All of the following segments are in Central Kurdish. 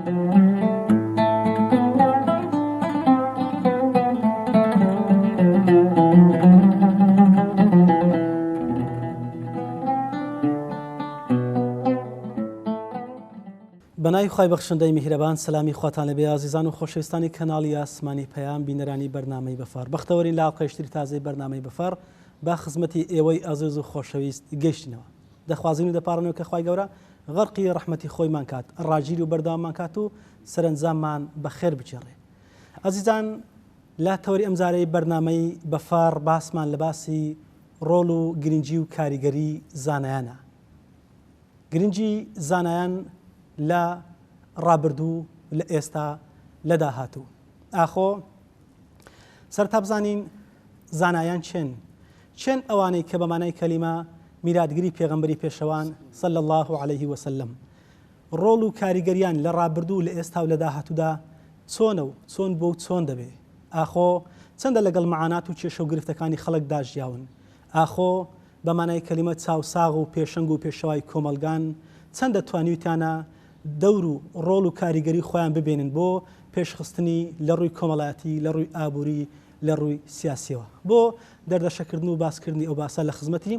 بەناوی خوای بەخشندەی میهرەبان سەلامی خواتان لەبێ ئازیزان و خۆشەویستانی کەناڵی ئاسمانی پەیام بینەرانی بەرنامەی بەفەڕ بەختەوەرین لە ئاڵقەیشتری تازەی بەرنامەی بەفەڕ با خزمەتی ئێوەی ئازیز و خۆشەویست گەیشتینەوە دەخوازین و دەپارڕێنەوە کە خوای گەورە غەرقی ڕەحمەتی خۆیمان کات ڕاگیری و بەردەواممان کات و سەرنجاممان بەخێر بچێڕێ. ئازیزان لا تەوەری ئەمجارەی بەرنامەی بەفەڕ باسمان لە باسی ڕۆڵ و گرنگی و کاریگەری زانایانە. گرنگی زانایان لە ڕابردوو لە ئێستا لە داهاتوو. ئاخۆ سەرتا بزانین زانایان چێن ئەوانەی کە بەمانای کەلیمە میراتگری پێغەمبەری پێشەوان صلی الله عليه وسلم ڕۆڵ و کاریگەریان لە ڕابردوو لە ئێستا و لە داهاتوودا چۆنە و چۆن بۆ و چۆن دەبێ. ئاخۆ چەندە لەگەڵ معانات و کێشە و گرفتەکانی خەڵکدا ژیاون. ئاخۆ بەمانای کەلیمە چاوساغ و پێشەنگ و پێشەوای کۆمەلگان چەندە توانیوتیانە دەور و ڕۆڵ و کاریگەری خۆیان ببێنن بۆ پێشخستنی لە ڕووی کۆمەڵایەتی لە ڕووی ئابووری لە ڕووی سیاسیەوە بۆ دەردەشەکردن و باسکردنی ئەو باسە لە خزمەتی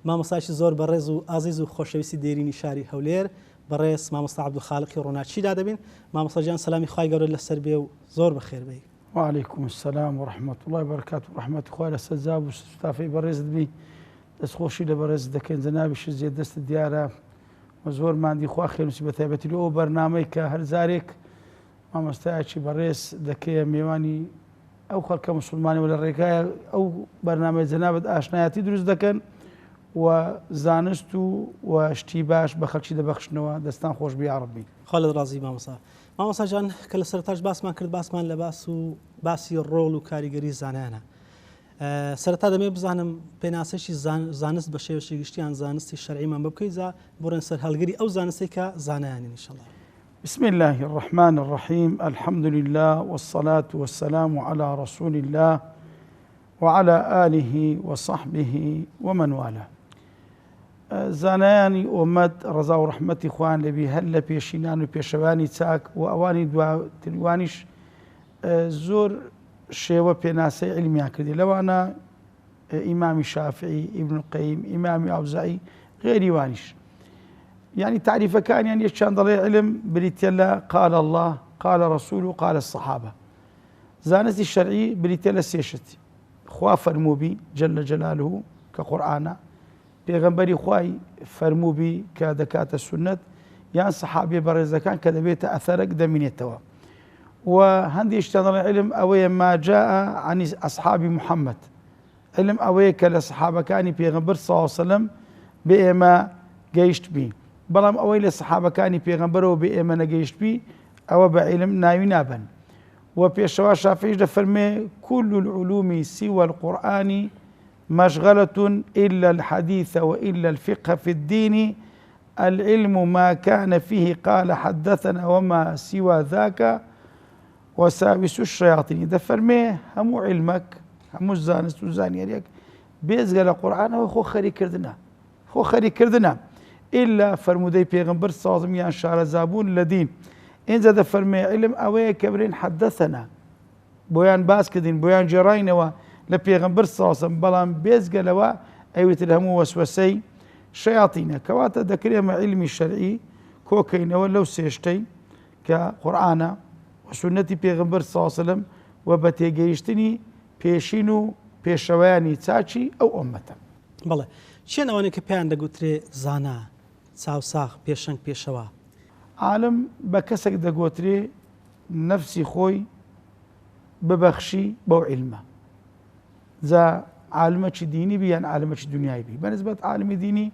مامۆستایکی زۆر بەڕێز و ئازیز و خۆشەویستی دێرینی شاری هەولێر بەڕێز مامۆستا عەبدولخالقی ڕۆناچیدا دەبین. مامۆستا گیان سەلامی خوای گەورە لەسەر بێ و زۆر بەخێر بێ. وعليكم السلام ورحمة الله وبركاته ورحمة خوای لەسەر جاب و ستافەی بەڕێزت بی دەستخۆشی لە بەڕێز دەکەین جەنابیش زیێ دەست دیارە زۆر مادی خوا خێنوسی بە تایبەتی ئەو بەرنامەی کە هەر زارێک مامۆستایەکی بەڕێز دەکەیە میێوانی ئەو خەڵکە موسڵمانی و لە ڕێگایە ئەو بەرنامەی جەنابەت ئاشنایەتی دروست دەکەن و زانست و شتی باش بە خەڵکی دەبەخشنەوە دەستان خۆش بی یا ڕەبی. خاڵت ڕازی مامۆستا. مامۆستا جان کە لە سەرتاش باسمان کرد باسمان لە باسی ڕۆڵ و کاریگەری زانایانە. سەرەتا دەمێ بزانم پێناسەشی زانست بە شێوەشی گشتیان زانستی شەرعیمان بە بکەیت بۆڕێن سەر هەڵگری ئەو زانستی کە زانایانین ئینشەڵڵا. بسم الله الرحمن الرحيم الحمد لله والصلاة والسلام على رسول الله وعلى آله وصحبه ومن والاه. زانایانی ئومەت ڕەزا و ڕەحمەتی خوان لەبی هەر لە پێشینان و پێشەوانی چاک و ئەوانی دواتریوانیش زۆر شێوە پێناسەی علمیان کردی لەوانە ئیمامی شافعی ئیبن القەیم ئیمامی ئەوزاعی غێری وانیش يعني تعريفەکانیان یەکیان دەڵێ علم بریتە لە قال الله قال رسول و قال الصحابة. زانستی شەرعی بریتە لە سێشتی خوا فەرمووبی جل جلاله کە قورئانە پێغەمبەری خوای فەرمووبی کە دەکاتە سونەت یان سەحابێ بەڕێزەکان کە دەبێتە ئەثەرێک دەمینێتەوە. وهنديشتان علم أوي ما جاء عن أصحاب محمد علم أوي كلا صحابة كاني بيغمبر صلى الله عليه وسلم بإما جيشت بي بلام أوي لصحابة كاني بيغمبر وبإما نجيشت بي أو بعلم ناوي نابن وبيشوا شافعي فرمي كل العلوم سوى القرآن مشغلة إلا الحديث وإلا الفقه في الدين العلم ما كان فيه قال حدثنا وما سوى ذاك وساوس الشياطين دفرمي همو علمك همو زانست وزانياريك بيزغل القرآن هو خو خري كردنا إلا فرمودي بيغمبر صازم يان شعر زابون لدين إن زاد فرمي علم أوي كبرين حدثنا بويان باسكدين بويان جراين لبيغمبر صازم بلان بيزغل أيوة الهمو وسوسي شياطين كواتا دكريم علمي الشرعي كوكين ولو سيشتي كقرآن وسنتي بيغمبر صلى الله عليه وسلم وبتيجيشتني بيشينو بيشواني تاچي أو أمتا. بله چين أواني كبيان دقوتري زانا چاوساغ بيشنگ بيشوا عالم بكسك دقوتري نفسي خوي ببخشي بو علمه ذا عالمة ديني بيان عالمة دنياي بي بالنسبة عالم ديني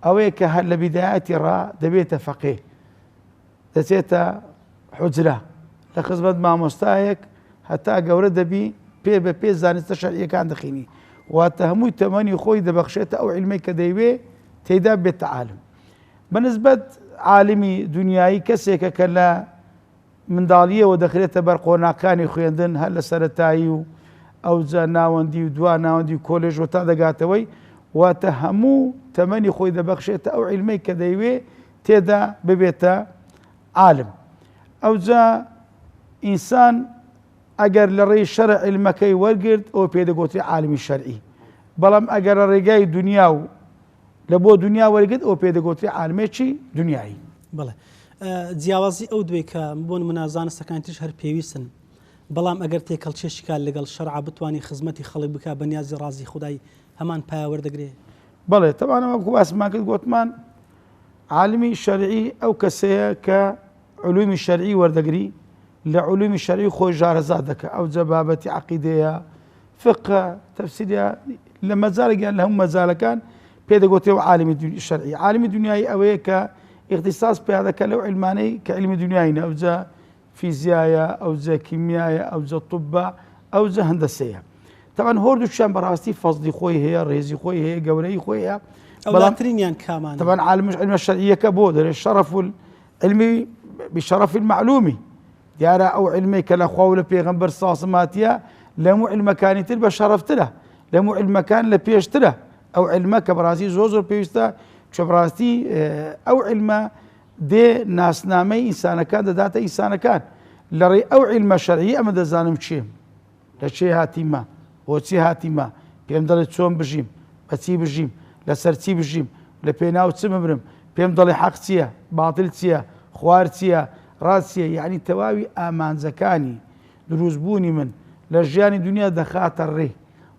أويك هل بداية را دبيت فقيه دسيتا حجرة لخزمت مع مستايك حتى قورة دبي بي زانست شرعية كان دخيني واتهموي تماني خوي دبخشيته أو علمي كديبي تيدا بالتعالم بالنسبة عالمي دنياي كسيك كلا من دالية ودخلته برقونا كان يخيندن هل سرتايو أو ناوندي ودوا ناوندي كوليج وتا دقاتوي واتهمو تماني خوي دبخشيته أو علمي كديبي تيدا ببيتا عالم ئەوجا ئینسان ئەگەر لە ڕێی شەرع علمەکەی وەرگرت ئەو پێدەگوتری عالمی شەرعی بەڵام ئەگەر لە ڕێگای دنیا و لە بۆ دنیا وەرگرت ئەو پێدەگوتری عالمێکی دنیایی. بڵێ جیاوازی ئەو دوێ کە بۆن منازانستەکان تریش هەر پێویستن بەڵام ئەگەر تێکەڵچێشیکار لەگەڵ شەرع بتوانانی خزمەتی خەڵک بکە بە نیازی ڕازی خودای هەمان پایاوەردەگرێ. بەڵێ تەوانەوە باسمان کرد گوتمان عالمی شەرعی ئەو کەسەیە کە علومی شەرعی وەردەگری لە علومی شەرعی خۆی ژارەزات دەکە ئەو جەبابەتی عەقیدەیە فقه تەفسیرە لە مەجالێکیان لە هەموو مەجالەکان پێدەگوتێەوە عالمی شەرعی. عالمی دنیایی ئەوەیە کە اختصاص پیدا دەکە لەو علمانەی کە علمی دنیاینە ئەوجا فیزیایە ئەوجا کیمیایە ئەوجا طبە ئەوجا هەندەسەیە. طبعا هەردووشیان بەڕاستی فەزلی خۆی هەیە ڕێزی خۆی هەیە گەورەی خۆی هەیە بەڵامترینیان کامان طبعا عالم علم الشرعیەکە بۆ دەرێ شەرەف العلمی بشەرەف المعلومی دیارە ئەو علمەی کە لە خوا و لە پێغەمبەر ساسماتیە لەموو علمەکانی تر بە شەرەفترە لەموو علمەکان لە پێشترە ئەو علمە کە بەڕاستی زۆر پێویستە چە بەڕاستی ئەو علمە دێ ناسنامەی ئینسانەکان دەداتە ئینسانەکان لە ڕێی ئەو علمە شەرعی ئەمە دەزانم چێم لە چێ هاتیمە بۆچی هاتیمە پێم دەڵێت چۆن بژیم بەچی بژیم لەسەر چی بژیم لە پێناو چ بمرم پێم دەڵێ حەق چییە باتڵ چییە خوار چییە ڕاست چییە یعنی تەواوی ئامانجەکانی دروستبوونی من لە ژیانی دنیا دەخاتە ڕێ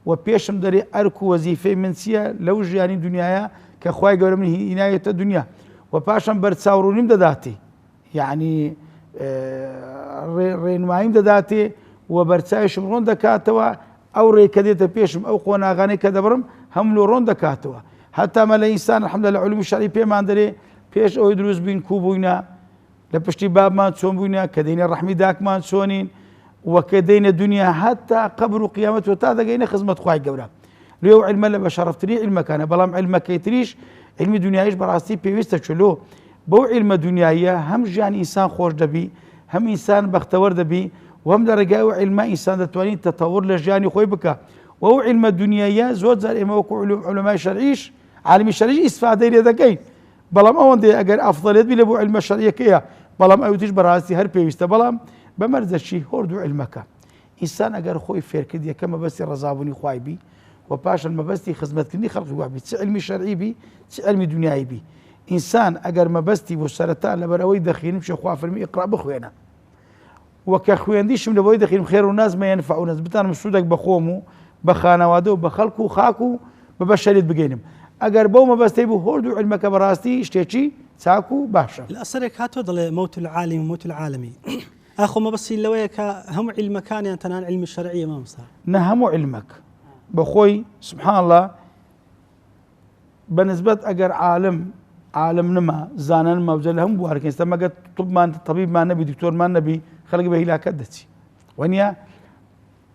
و پێشم دەرێ ئەرک و وەزیفەی من چییە لەو ژیانی دنیاە کە خوای گەورە من هینایەتە دنیا و پاشم بەرچاوڕوونیم دەداتێ یعنی ڕێنماییم دەداتێ و بەرچاویشم ڕۆن دەکاتەوە ئەو ڕێکە دێتە پێشم ئەو قۆناغانەی کە دەبڕم هەموو لۆ ڕۆن دەکاتەوە هەتامە لە ئینسان الحەمدولillah لە علومی شەرعی پێمان دەرێ پێش ئەوەی دروست بووین کوو بووینە لە پشتی بابمان چۆن بووینە کە دەینە ڕەحمی داکمان چۆنین وەکە دەینە دنیا هەتا قەبر و قیامەت و تا دەگەینە خزمەت خوای گەورە لێ ئەو علمە لە بەشەرەفترین علمەکانە بەڵام علمەکەی تریش علمی دنیاییش بەڕاستی پێویستە چلۆ بەو علمە دنیاییە هەم ژیانی ئینسان خۆش دەبی هەم ئینسان بەختەوەر دەبی وەم لە ڕێگای ئەو علمە ئینسان دەتوانێت تەتەوڕ لە ژیانی خۆی بکە و ئەو علمە دنیاییە زۆر جار ئێمە وەکو علەمای شەرعیش عالمی شەرعی ئیسفادەی لێ دەکەین بەڵام ئەوەندەیە ئەگەر ئەفضەلیەت بی لە بۆ علمە شەرعیەکەیە بەڵام ئەوتیش بەڕاستی هەر پێویستە بەڵام بەمەرجەچی هەردوو علمەکە ئینسان ئەگەر خۆی فێرکرد یەکەم مەبەستی ڕەزابوونی خوای بی و پاشان مەبەستی خزمەتکردنی خەڵکی وا بی چ علمی شەرعی بی چ علمی دنیایی بی ئینسان ئەگەر مەبەستی بۆ سەرەتا لەبەر ئەوەی دەخوێنم شێ خوا فەرمی ئیقرا بخوێنە وەکە خوێندیشم لەبەوەی دەخوێنم خێر و ناز مەیەنفع و نەز بتانم سوودێک بە خۆم و بە خانەوادە و بە خەڵک و خاک و بە بەشەریت بگەینم ئەگەر بەو مەبەستەی بوو هەردوو علمەکە بەڕاستی شتێکی چاک و باشە لە ئەسەرێک هاتۆ دەڵێ مەوت العالم و موت العالمی ئاخۆ مەبەستی لەوەیە کە هەموو علمەکانیان تەنان علمی شەرعیە مامۆستا نە هەموو علمەک بەخۆی سبحان الله بەنسبەت ئەگەر عالم نما زانە نما وجە لە هەموو بوارەکەی ئێستا مەگە طبمان طبیبمان نەبی دکتۆرمان نەبی خەڵک بە هیلاکەت دەچی وەنیە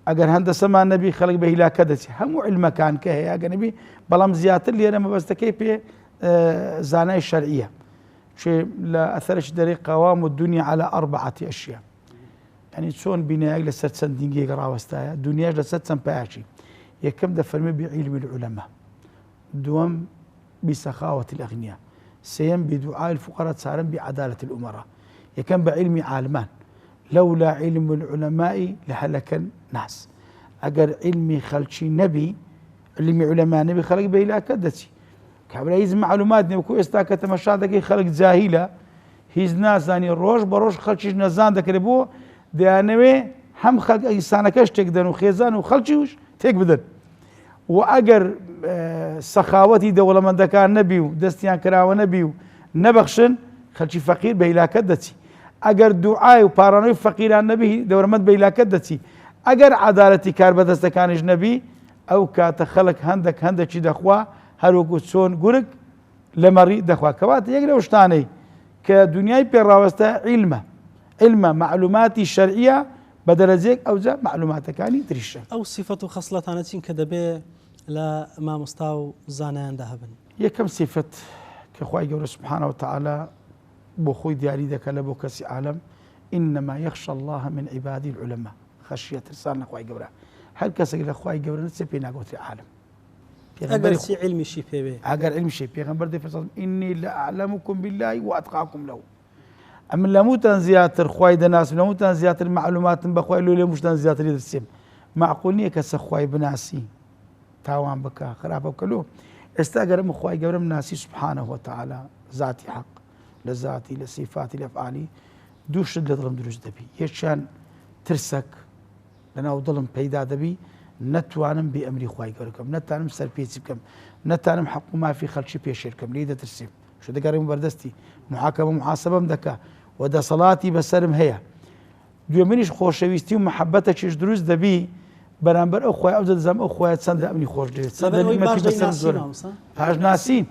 ئەگەر هەندەسەمان نەبی خەڵک بە هیلاکەت دەچی هەموو علمەکان کە هەیە ئەگەر نەبی بەڵام زیاتر لێرە مەبەستەکەی پێ زانای شەرعیە لە ئەثەرش دەرێ قەوام الدنيا على 4 أشياء يعني چۆن بینایەک لەسەر چەند دینگێک ڕاوەستایە دنیاش لەسەر چەند پایاشی یەکەم دەفەرمێ بعلم العلماء دووەم بسخاوة الأغنياء سيم بدعاء الفقراء چارەم بعدالة الأمراء یەکەم بعلم عالمان لولا علم العلماء لهلك الناس ئەگەر علمی خەڵکی نەبی علمی علما نەبی خەڵک بە هیلاکەت دەچی کابرا هیچ معلومات نیە وەکو ئێستا کە تەماشا دەکەی خەڵک جاهیلە هیچ نازانی ڕۆژ بە ڕۆژ خەڵکیش نەزان دەکرێت بۆ دەیانەوێ هەم خەڵک ئینسانەکە شتێک دەن و خێزان و خەڵکیش تێک بدەن و ئەگەر سەخاوەتی دەوڵەمەندەکان نەبی و دەستیان کراوە نەبی و نەبەخشن خەڵکی فەقیر بە هیلاکەت دەچی ئەگەر دوعای و پارانەوەی فەقیران نەبی دەوڵەمەند بە هیلاکەت دەچی ئەگەر عەدالەتی کار بەدەستەکانیش نەبی ئەو کاتە خەڵک هەندێکی دەخوا هەروەکو چۆن گورگ لە مەڕی دەخوا کەواتە یەک لەو شتانەی کە دنیای پێڕاوەستە علمە معلوماتی شەرعیە بە دەرەجەیەک ئەوجا معلوماتەکانی تریشە ئەو سیفەت و خەسڵەتانە چین کە دەبێ لە مامۆستا و زانایاندا هەبن یەکەم سیفەت کە خوای گەورە سبحانه وتعالى بۆ خۆی دیاری دەکە لە بۆ کەسی عالم إنما يخشى الله من عبادي العلماء خشية ترسان لە خوای گەورە هەر کەسێک لە خوای گەورە نەچێ پێی ناگوتری عالم ئەگەر علمیشی پێوێ ئەگەر علمیشی پێغەمبەر دەفەرمێ إني لأعلمكم بالله وأتقاكم له ئەمن لەموتان زیاتر خوای دەناسم لەموتان زیاتر معلوماتم بەخوای لێ موشتان زیاتری دەرسێم معقول نییە کەسە خوای بناسی تاوان بکە خراپە بکەلو ئێستا گەرم خوای گەورەم ناسی سبحانه وتعالى ذاتی حق لە ذاتی لە صفاتی لە ئەفعالی دوو شت لە دڵم دروست دەبی یەکیان ترسەک لەناو دڵم پەیدا دەبی نەتوانم بێ ئەمری خوای گەورە بکەم نەتوانم سەرپێچی بکەم نەتوانم حەق و مافی خەڵکی پێشێر بکەم لێی دەترسیم شو دەگەڕێم بەردەستی محاکەمە محاسبەم دەکا و دەسەڵاتی بەسەرم هەیە دوێمنیش خۆشەویستی و محەبەتێکیش دروست دەبی بەرامبەر ئەو خوای ئەو دەزانم ئەو خوایە چەندە ئەمنی خۆش دەوێت پاش ناسین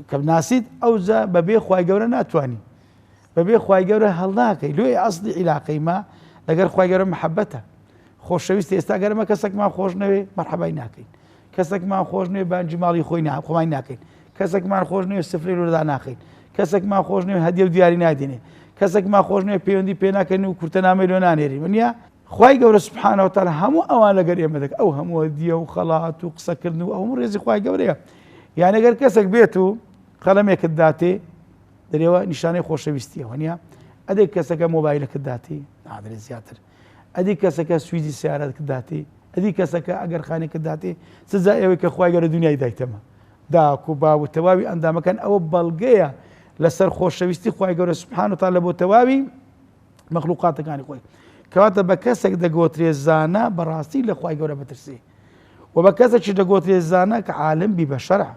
کە ناسیت ئەوجا بەبێ خوای گەورە ناتوانی بەبێ خوای گەورە هەڵناکەی لێ ئەسڵی عیلاقەی ما لەگەر خوای گەورە محەبەتە خۆشەویستی ئێستا گەرمە کەسێکمان خۆش نەوێ مەرحەبای ناکەین کەسێکمان خۆش نوێ بانجی ماڵی خۆی ناکەین کەسێکمان خۆش نوێ سفرەی لەدا ناخەین کەسێکمان خۆش نوێ هەدیە و دیاری نادێنێ کەسێکمان خۆش نوێ پەیوەندی پێ ناکەین و کورتەنامەی لێ نانێری ونیا خوای گەورە سبحانه وتعالى هەموو ئەوان لەگەر ئێمە دەکات ئەو هەموو هەدیە و خەڵات و قسەکردن و هەموو ڕێزی خوای گەورەیە یان ئەگەر کەسێک بێت و قەڵەمێکت داتێ دەرێوە نیشانەی خۆشەویستیە وانیا ئەدەی کەسەکە مۆبایلەکەت داتێ نادرێت زیاتر ئەدی کەسەکە سویدی سیارەتکە داتێ ئەدی کەسەکە ئەگەر خانێکە داتێ سزا ئێوەی کە خوای گەورە دنیای دایتەمە داک و باو و تەواوی ئەندامەکان ئەوە بەڵگەیە لەسەر خۆشەویستی خوای گەورە سبحانه وتعالى بۆ تەواوی مەخلوقاتەکانی خۆی کەواتە بە کەسێک دەگۆترێ زانە بەڕاستی لە خوای گەورە بترسێ و بە کەسێکی دەگۆترێ زانە کە عالم بی بە شەرع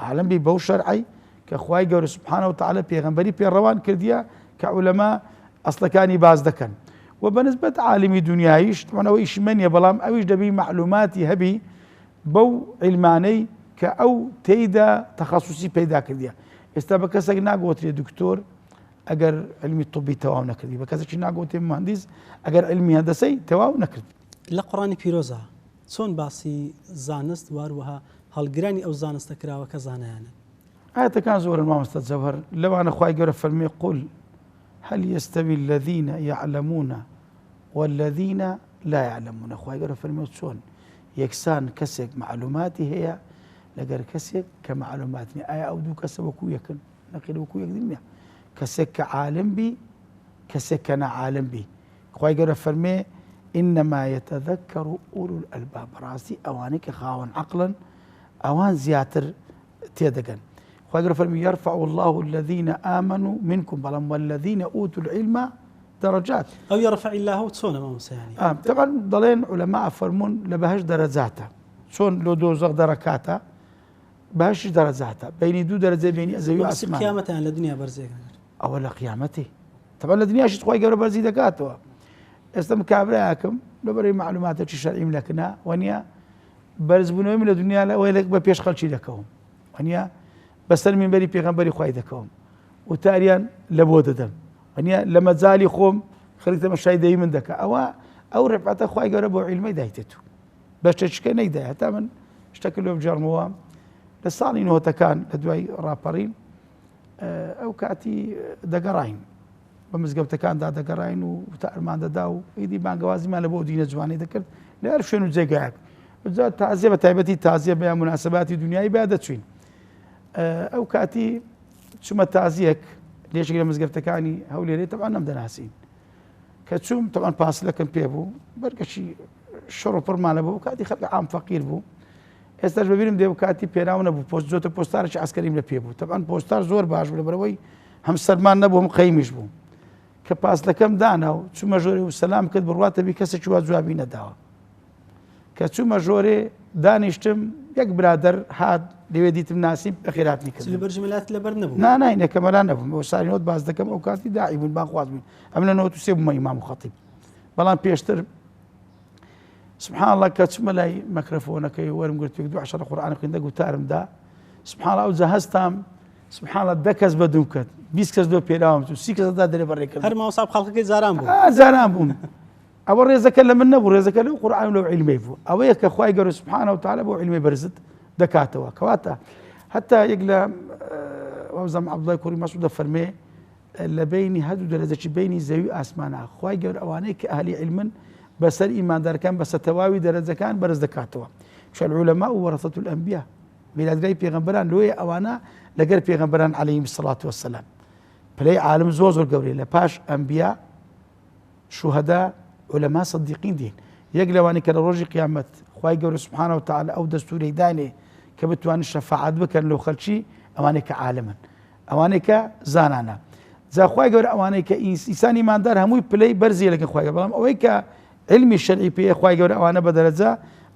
عالم بی بەو شەرعی کە خوای گەورە سبحانه وتعالى پێغەمبەری پێڕەوان کردیە کە عولەما ئەسڵەکانی باز دەکەن و بەنسبەت عالمی دنیاییش ئەوە ئیشی منیە بەڵام ئەویش دەبی معلوماتی هەبی بەو علمانەی کە ئەو تێیدا تەخەسوسی پەیدا کردیە ئێستا بە کەسێک ناگۆترێ دکتۆر ئەگەر علمی طبی تەواو نەکردی بە کەسێکی ناگۆتێ مهندس ئەگەر علمی هەندەسەی تەواو نەکرد لە قوڕانی پیرۆزە چۆن باسی زانست واروەها هەڵگرانی ئەو زانستە کراوە کە زانایانن ئاەتەکان زۆرن مامۆستا جەوهەر لەوانە خوای گەورە فەرمێ قل هل يستوي الذين يعلمون والذين لا يعلمون خوای گەورە فەرمێ چۆن یەکسان کەسێک معلوماتی هەیە لەگەر کەسێک کە معلومات نییە ئایا ئەو دوو کەسە وەکو یەکن نەقیل وەکو یەک نییە کەسێک کە عالم بی کەسێک کە نەعالم بی خوای گەورە فەرمێ إنما يتذكر أولو الألباب ڕاستی ئەوانەی کە خاوەن عەقڵن ئەوان زیاتر تێدەگەن خوای گەورە فەرمی يرفع الله الذين آمنوا منكم بەڵام والذين أوتوا العلم درجات ئەو يرفع الله چۆنە مامۆسایانی طبعا دەڵێن عولەما فەرمون لە بەهەش دەرەجاتە چۆن لۆ دۆزەق دەرەکاتە باشی دەرەجاتە بینی دوو دەرەجە بینی ئەزەوی و ئاسمان قیامەتیان لە دنیا بەرزێکن ئەوە لە قیامەتی طبعا لە دنیاشی خوای گەورە بەرزی دەکاتەوە ئێستا مکابرایەکەم لەبەرەوەی معلوماتێکی شەرعیم لەکنا وانە بەرزبوونەوەیم لە دنیا لەوەی بە پێش خەڵکی دەکەوم وانە بەسەر مینبەری پێغەمبەری خوای دەکەوم وتاریان لە بۆ دەدەم وانە لە مەجالی خۆم خەریکە مەشایدەی من دەکە ئەو ڕێپاتە خوای گەورە بۆ عیلمەی دایتێت و بە شتێکەکە نەیدای هەتا من شتێک لێ بجێڕمەوە لە ساڵی نۆتەکان لە دوای ڕاپەڕین ئەو کاتی دەگەڕین بە مزگەوتەکاندا دەگەڕین و تا ئەرمان دەدا و ئیدی بانگەوازیمان لە بۆ دینە جوانی دەکرد لە هەر شوێن و جێگایەک تازیە بە تایبەتی تازیە بە مناسباتی دنیای با دەچوین ئەو کاتی چوومە تازیەک لێشێک لە مزگەوتەکانی هەولێرەی تەبعا نەمدەناسین کە چووم تەبعا پاسلەکەم پێ بوو بەرگەشی شەڕ و پڕمان لەبوو کاتی خەڵکی عام فەقیر بوو ئێستاش ببینم دێ کاتی پێراو نەبوو پۆست زۆتە پۆستارێکی عەسکەریم لە پێ بوو تەبعا پۆستار زۆر باش بوو لەبەرەوەی هەم سەرمان نەبوو هەم قەیمیش بوو کە پاسلەکەم دانا و چوومە ژۆرێ و سەلام کرد بڕواتە بی کەسێکی وا جوابی نەداوە کە چوومە ژۆرێ دانیشتم یەک برادەر هات لەوێ دیتم ناسیم بەخێراتنی کرد بەرژمەلات لەبەر نەبوو نانای کەمەلان نەبووم بۆ ساری نۆت باز دەکەم ئەو کاتی داعی بوون باخواز بوون ئەم لە 93 بوومە ئیمام و خەتیب بەڵام پێشتر سبحان الله کە چوومە لای مەکرۆفۆنەکەی وەرم گرت دوو عەشەرە قورئان خوێندە گوتارمدا سبحان الله ئەو جا هەستام سبحان الله 10 کەس بەدوم کرد 20 کەس دۆ پێراوم 30 کەس دا دەرێ بەڕێ کرد هەر ماوەسا خەڵکەکەی زاران بوو زاران بووم ئەوە ڕێزەکە لە من نەبوو ڕێزەکە لەو قورئان لەو عیلمەی بوو ئەوەیە کە خوای گەورە سبحانه وتعالى بۆ عیلمەی بەرزت دەکاتەوە کەواتە حتا یەک لە وەزەم عەبدوڵای کوڕی مەسعود دەفەرمێ لە بینی هەردوو دەرەجەی بینی زەوی ئاسمانە خوای گەورە ئەوانەی کە ئەهلی عیلمن بەسەر ئیماندارەکان بەسەر تەواوی دەرەجەکان بەرز دەکاتەوە العولەما وەرەثەة الأنبیاء میلادگای پێغەمبەران لۆیە ئەوانە لەگەر پێغەمبەران عەلەیهیم الصەلاة وەسەلام پلەی عالم زۆر زۆر گەورەی لە پاش ئەنبیا شوهەدا عولەما صدیقین دین یەک لەوانی کە لە ڕۆژی قیامەت خوای گەورە سبحانه وتعالى ئەو دەستوورەی دانێ کە بتوانن شەفاعەت بکەن لەو خەڵکی ئەوانەی کە عالمن ئەوانەی کە زانانە جا خوای گەورە ئەوانەی کە ئینسانی ماندار هەمووی پلەی بەرزیە لەگەڵ خوای گەورە بەڵام ئەوەی کە علمی شەرعی پێیە خوای گەورە ئەوانە بە دەرەجە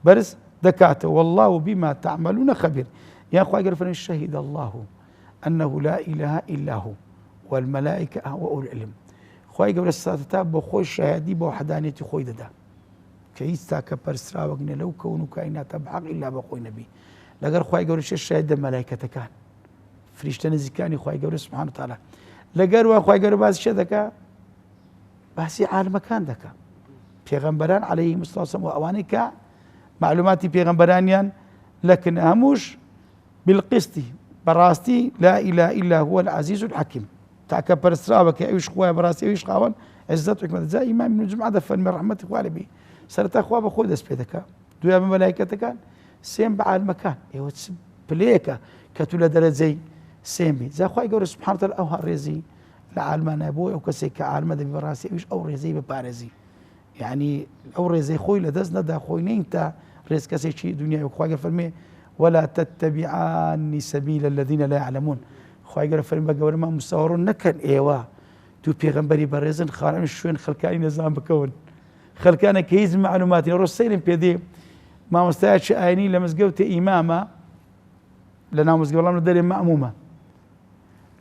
بەرز دەکاتەوە والله بما تعملون خبير یان خوای گەورە فەرمێ شهد الله أنه لا إله إلا هو والملائكة وأولو العلم خوای گەورە ساتتا بۆ خۆی شایەدی بۆ وحدانیەتی خۆی دەدا کە هیچ تاکە پەرستراوەک نیە لەو کەون و کائیناتە بەحەق ئیلا بە خۆی نەبی لەگەر خوای گەورە شێ شایەت دە مەلایکەتەکان فریشتە نزیکانی خوای گەورە سبحانه وتعالى لەگەر وا خوای گەورە باسی شێ دەکا باسی عالمەکان دەکا پێغەمبەران عەلەیهیمو السەلام وسەلام و ئەوانەی کە معلوماتی پێغەمبەرانیان لەکن هەمووش بالقستی بەڕاستی لا إله إلا هو العزيز الحكيم تاکە پەرستراوەکە ئەویش خوایە بەڕاستی ئەویش خاوەن عزت و حکمەت جا ئیمام ابن جومعە دەفەرمێ ڕەحمەتی خوا لێبێ سەرەتا خوا بە خۆی دەست پێ دەکا دوایان بە مەلایکەتەکان سێم بە عالمەکان ئێوە پلەیەکە کە تو لە دەرەجەی سێم بی جا خوای گەورە سبحانه وتعالى ئەو ڕێزی لە عالمانە بۆ ئەو کەسێک کە عالمە دەبی بەڕاستی ئەویش ئەو ڕێزەی بپارێزی یعنی ئەو ڕێزەی خۆی لە دەست نەدا خۆی نین تا ڕێز کەسێکی دنیای خوای گەورە فەرمێ ولا تتبعان سبيل الذين لا يعلمون خوای گەورە فەرمێ بە گەورەمان مساوەڕۆ نەکەن ئێوە دوو پێغەمبەری بەڕێزن خاڕن شوێن خەڵکانی نەزان بکەون خەڵکانە کە هیچ معلوماتی ڕۆژ سەیرم پێ دێ مامۆستایەکی ئاینی لە مزگەوتێ ئیمامە لە ناو مزگەوت بەڵام لە دەرێ مەئمومە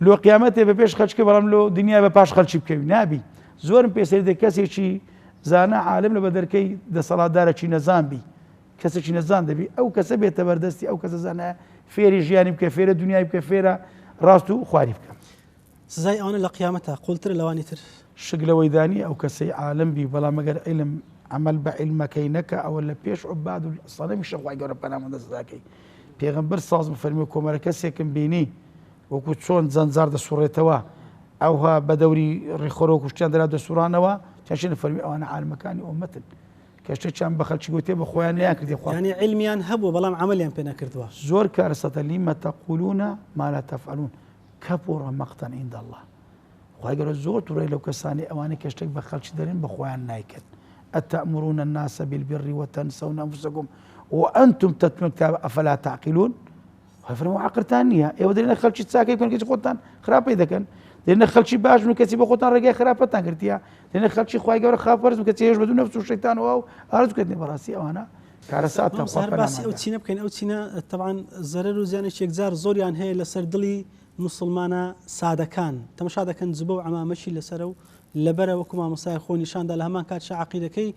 لۆ قیامەتێ بە پێش خەڵکی بەڵام لۆ دنیا بە پاش خەڵکی بکەوی نابی زۆرم پێسەری دێ کەسێکی زانە عالم لە بە دەرکەی دەسەڵاتدارێکی نەزان بی کەسێکی نەزان دەبی ئەو کەسە بێتە بەردەستی ئەو کەسە زانایە فێری ژیانی بکە فێرە دنیای بکە فێرە ڕاست و خواری بکە سزای ئەوانە لە قیامەتە قوڵتر لەوانی تر شک لەوەی دانی ئەو کەسەی عالم بی بەڵام ئەگەر عیلم عمل بە عیلمەکەی نەکە ئەوە لە پێش عوباد و سەنەمی خوای گەورە پەنامەندە سزاکەی پێغەمبەر سازم فەرمی کۆمەڵە کەسێکم بینی وەکو چۆن جەنجار دەسوڕێتەوە ئەوها بە دەوری ڕێخۆرە و کوشتیان دەرا دەسوڕانەوە چەشێن فەرمی ئەوانە عالمەکانی ئومەتن کە شتێکیان بە خەڵکی گوتێ بە خۆیان نیان کردی خوا یعنی علمیان هەبوو بەڵام عملیان پێ نەکردووە زۆر کارەسەتە لیمە تەقولون ما لا تفعلون كبر مقتا عند الله خوای گەورە زۆر تووڕێ لەو کەسانی ئەوانەی کە شتێک بە خەڵکی دەرێن بە خۆیان نایکەن ئەتەأمرون الناس بالبر وتنسون أنفسكم وأنتم تتلون الكتاب أفلا تعقلون فەرمووە عەقلتان نییە ئێوە دەرێنە خەڵکی چاکەی بکەن کەسی خۆتان خراپەی دەکەن دەرێنە خەڵکی باش بن کەسی بە خۆتان ڕێگای خراپەتان کردیە دەرێنە خەڵکی خوای گەورە خاپەرز بن کەسی هێش بەدوو نەفس و شەیتانەوە و ئارزوو کردنی بەڕاستی ئەوانە کارەساتە باسی ئەو چینە بکەین ئەو چینە تەبعاً زەرەر و زیانێکی یەکجار زۆریان هەیە لەسەر دڵی مسلمانە سادەکان تەماشا دەکەن جوبە و عەمامەشی لەسەرە و لەبەرە وەکو مامۆستای خۆی نیشاندا لە هەمان کاتشا عەقیدەکەی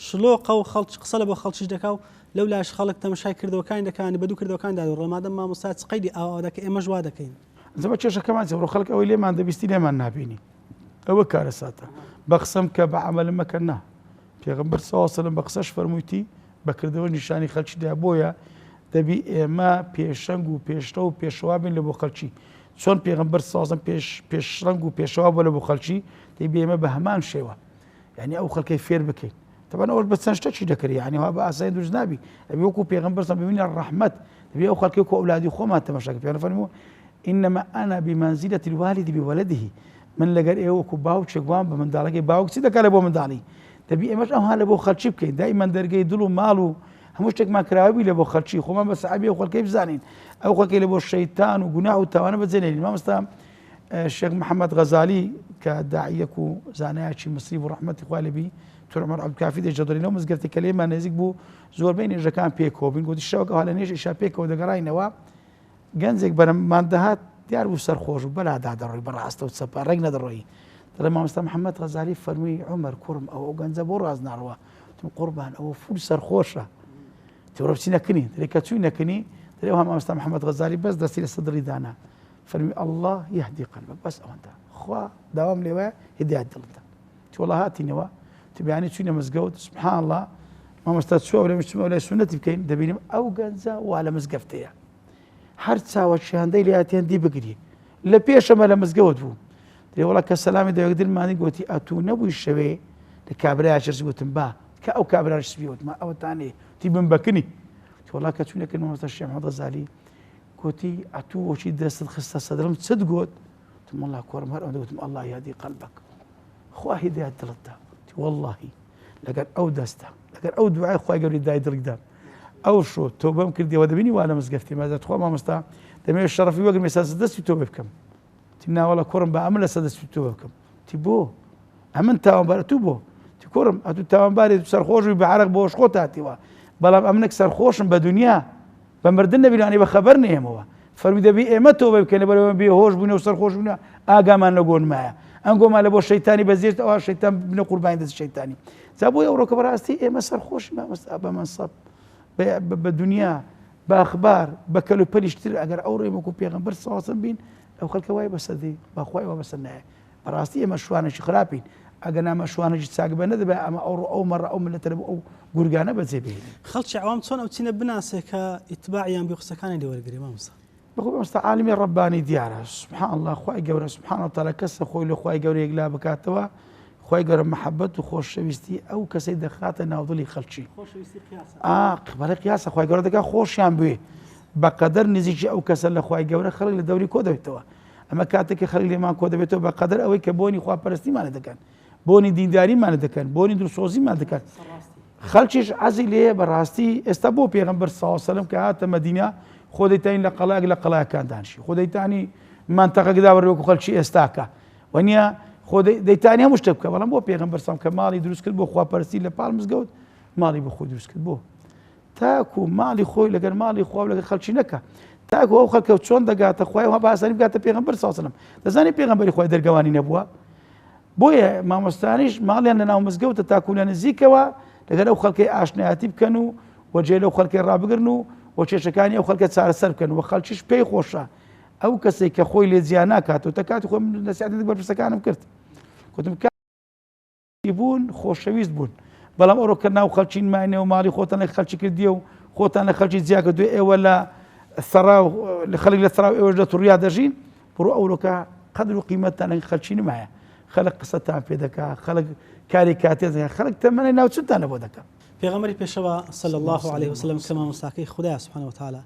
شلۆقە و قسە لە بۆ خەڵکیش دەکا و لەو لاش خەڵک تەماشای کردەوەکانی دەکانی بەدوو کردەوەکاندا و ڕەمادەم مامۆستا چ قەیدی ئاوا دەکە ئێمە ژوا دەکەین زەمە کێشەکەمان چێ خەڵک ئەوەی لێمان دەبیستی لێمان نابینی ئەوە کارەساتە بە قسەم کە بە عەمەلم مەکەن نا پێغەمبەر سەڵڵاهو عەلەیهی وسەلەم بە قسەش فەرموویتی بەکردەوە نیشانی خەڵکیدا بۆیە دەبی ئێمە پێشەنگ و پێشتە و پێشەوا بین لە بۆ خەڵکی چۆن پێغەمبەر سازم پێشڕەنگ و پێشەوا بۆ لە بۆ خەڵکی دەبی ئێمە بە هەمان شێوە یعنی ئەو خەڵکەی فێر بکەین طبعا ئەوە بە چەند شتێکی دەکرێت یعنی وا بە ئاسایی دروست نابی دەبی وەکو پێغەمبەر سەڵڵاهو عەلەیهی وسەلەم ببینە ڕەحمەت دەبی ئەو خەڵکی وەکو ئەولادی خۆمان تەماشاکە پێغەمبەر فەرمووە إنما أنا بمنزلة الوالد بولده من لەگەر ئێوە وەکو باوچێک وان بە منداڵەکەی باوک چی دەکات لە بۆ منداڵی دەبی ئێمەش ئەوها لە بۆ خەڵکی بکەین دائیمەن دەرگەی دڵ و ماڵ و هەموو شتێکمان کراوی لە بۆ خەڵکی خۆمان بە سەحابی ئەو خەڵکەی بزانین ئەو خەڵکەی لە بۆ شەیتان و گوناه و تاوانە بەجێنێنین مامۆستا شێخ محەممەد غەزالی کە داعیەک و زانایەکی مصری بۆ ڕەحمەتی خوا لێبی تۆ عومەر عەبدولکافی دەیجێڕێنەوە مزگەوتێک کە لێمان نزیک بوو زۆربەی نێژەکان پێکۆبین گوتی شەوەکە هەڵە نێژ ئیشا پێکەوە دەگەڕاینەوە گەنجێک بەرەمان دەهات دیار بوو سەرخۆش و بەلادا دەڕۆی بەڕاستە و چەپە ڕێک نەدەڕۆی دەڵێ مامۆستا محەممەد غەزالی فەرمووی عومەر کوڕم ئەو گەنجە بۆ ڕاز ناڕوە تم قوربان ئەوە فول سەرخۆشە تۆ ڕە بچی نەکەنی دەڵێ کە چووی نەکەنی دەڵێ ئەوها مامۆستا محەممەد غەزالی بەس دەستی لە سەدری دانا فەرمی الله یهدی قەلبەک بەس ئەوەندە خوا داوام لێوە هیدایەت دڵتە تۆ وەڵا هاتینەوە تبیانی چوینە مزگەوت سبحان الله مامۆستا چووە لە مشتمە لای سونەتی بکەین دەبینیم ئەو گەنجە وا لە مزگەفتەیە هەر چاوە شیاندەی لێهاتیان دی بگری لە پێشەمە لە مزگەوت بوو دەڵێ وەڵا کە سەلامی دەوەکدرمانی گوتی ئەتوو نەبووی شەوێ لە کابرای چرس گوتم با کە ئەو کابراش سپیوتمە ئەوەتانێ تی بمبەکنی وەڵا کە چوونەکەن مامۆستا شێخ محەممەد غەزالی گوتی ئەتوو وەچی دەستت خستە سەدرم چت گوت وتم الله كورم هر وتم الله يهدي قلبك خوا هداية دلتا والله لقد أو دسته لقد أو دعاء خوا قبل هداية دلتا أو شو توبة ممكن دي ودبيني وأنا مسقفتي ماذا تخوا ما مستا دمي الشرف يوقف مساس دستي توبة بكم تنا والله كورم بعمل سدستي توبة بكم تبوه أمن تاوان بار توبو تكورم أتو تاوان باري سرخوش بعرق بوش خوتاتي وا بلام أمنك سرخوش بدنيا بمردنا بيلاني بخبرني هم هو فرمي بي إمته وبكن بلام بي هوش بنا وسرخوش بنا آجا ما نقول معه أنقول ما لبو الشيطاني بزيت أو الشيطان بنا قربان دس الشيطاني زابو يورك براستي إما سرخوش ما أبا منصب بالدنيا بأخبار بكلو بليشتري أجر أوري مكو بيغمبر صاصم بين أو خلك واي بس ذي بأخوي وبس النهاية براستي إما شوانة شخرابين أجنا ما شوانة جتساق بنا ذبا أما أو مرة أو من تربو أو جرجانة بتزبيه خلش عوام تصون أو تين بناسك اتباعيان بيخسكان اللي ورقري ما مصا بقول مست عالمي رباني دياره سبحان الله خوي جوري سبحان الله تعالى كس خوي له خوي جوري يقلا بكاتوا خوي جوري محبته خوش شويستي أو كسيد خاتنا وظلي خلشي خوش ويصير قياسا قبل قياسا خوي جوري دكا خوش ينبيه بقدر نزيج أو كسل خوي جوري خلق للدوري كودا بيتوا أما كاتك خلق لي ما كودا بيتوا بقدر أوي كبوني خوا برستي ما ندكان بوني دینداری ما ندکن بونی درسوزی ما ندکن خلچش عزیلیه براستی استبو پیغمبر صلی الله علیه وسلم که هات مدینه خودتین لقلاق کان دانشی خودتانی منطقه قدام روک خلچی استاکا ونیا خودتانی هم مشتبکه ولی بو پیغمبر صلی الله علیه و مالی درست کرد بو خوا پرستی لپالمز گود مالی بو خود درست کرد بو تاکو مالی خوی لگر مالی خوا لگر خلچی نکه تاکو او خلک چون دگات خوای و با سنی گات پیغمبر صلی الله علیه و سلم دزانی پیغمبر خوای درگوانی نبوه بويا ما مستانيش مالي أننا ومزجوت تاكلنا زيكوا لقد أو خلك عشناتي بكنوا وجيلو خلك الرابقرنو وشيشكاني أو خلك سعر السركن وخلشش بي خوشة أو كسي كخوي لزيانا كاتو تكاتو خو من الناس عندي تكبر في سكانهم كرت كنت مكان يبون خوشويز بون بلام أورو كنا وخلشين معنا ومالي خوتنا خلشي كرديو خوتنا خلشي زياكا دو إيه ولا الثراو لخلق الثراو إيه وجدت الرياضة جين برو أولوكا قدروا قيمتنا خلشين معايا خلق قصتان في دكا خلق كاريكاتير خلق تمنى ناو سلطان بودكا پیغمبری پیشوا صلی الله علیه وسلم كما مستحقی خدا سبحانه وتعالى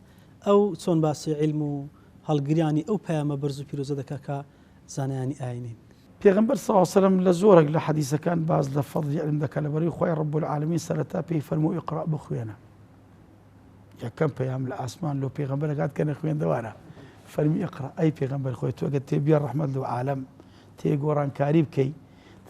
او چون باسی علم و هەڵگریانی ئەو پەیامە بەرز و پیرۆزە دەکا کە زانایانی ئاینین. پیغمبر صلی الله عليه وسلم لزورك لحديث كان باز لفضل علم ذاك لبري خويا رب العالمين سرتا بي فرمو اقرا بخوينا يا كم بيام الاسمان لو پیغمبر قاعد كان خوين دوانا فرمي اقرا اي پیغمبر خويا تو قد تبي الرحمه لو عالم تي قران كاريب كي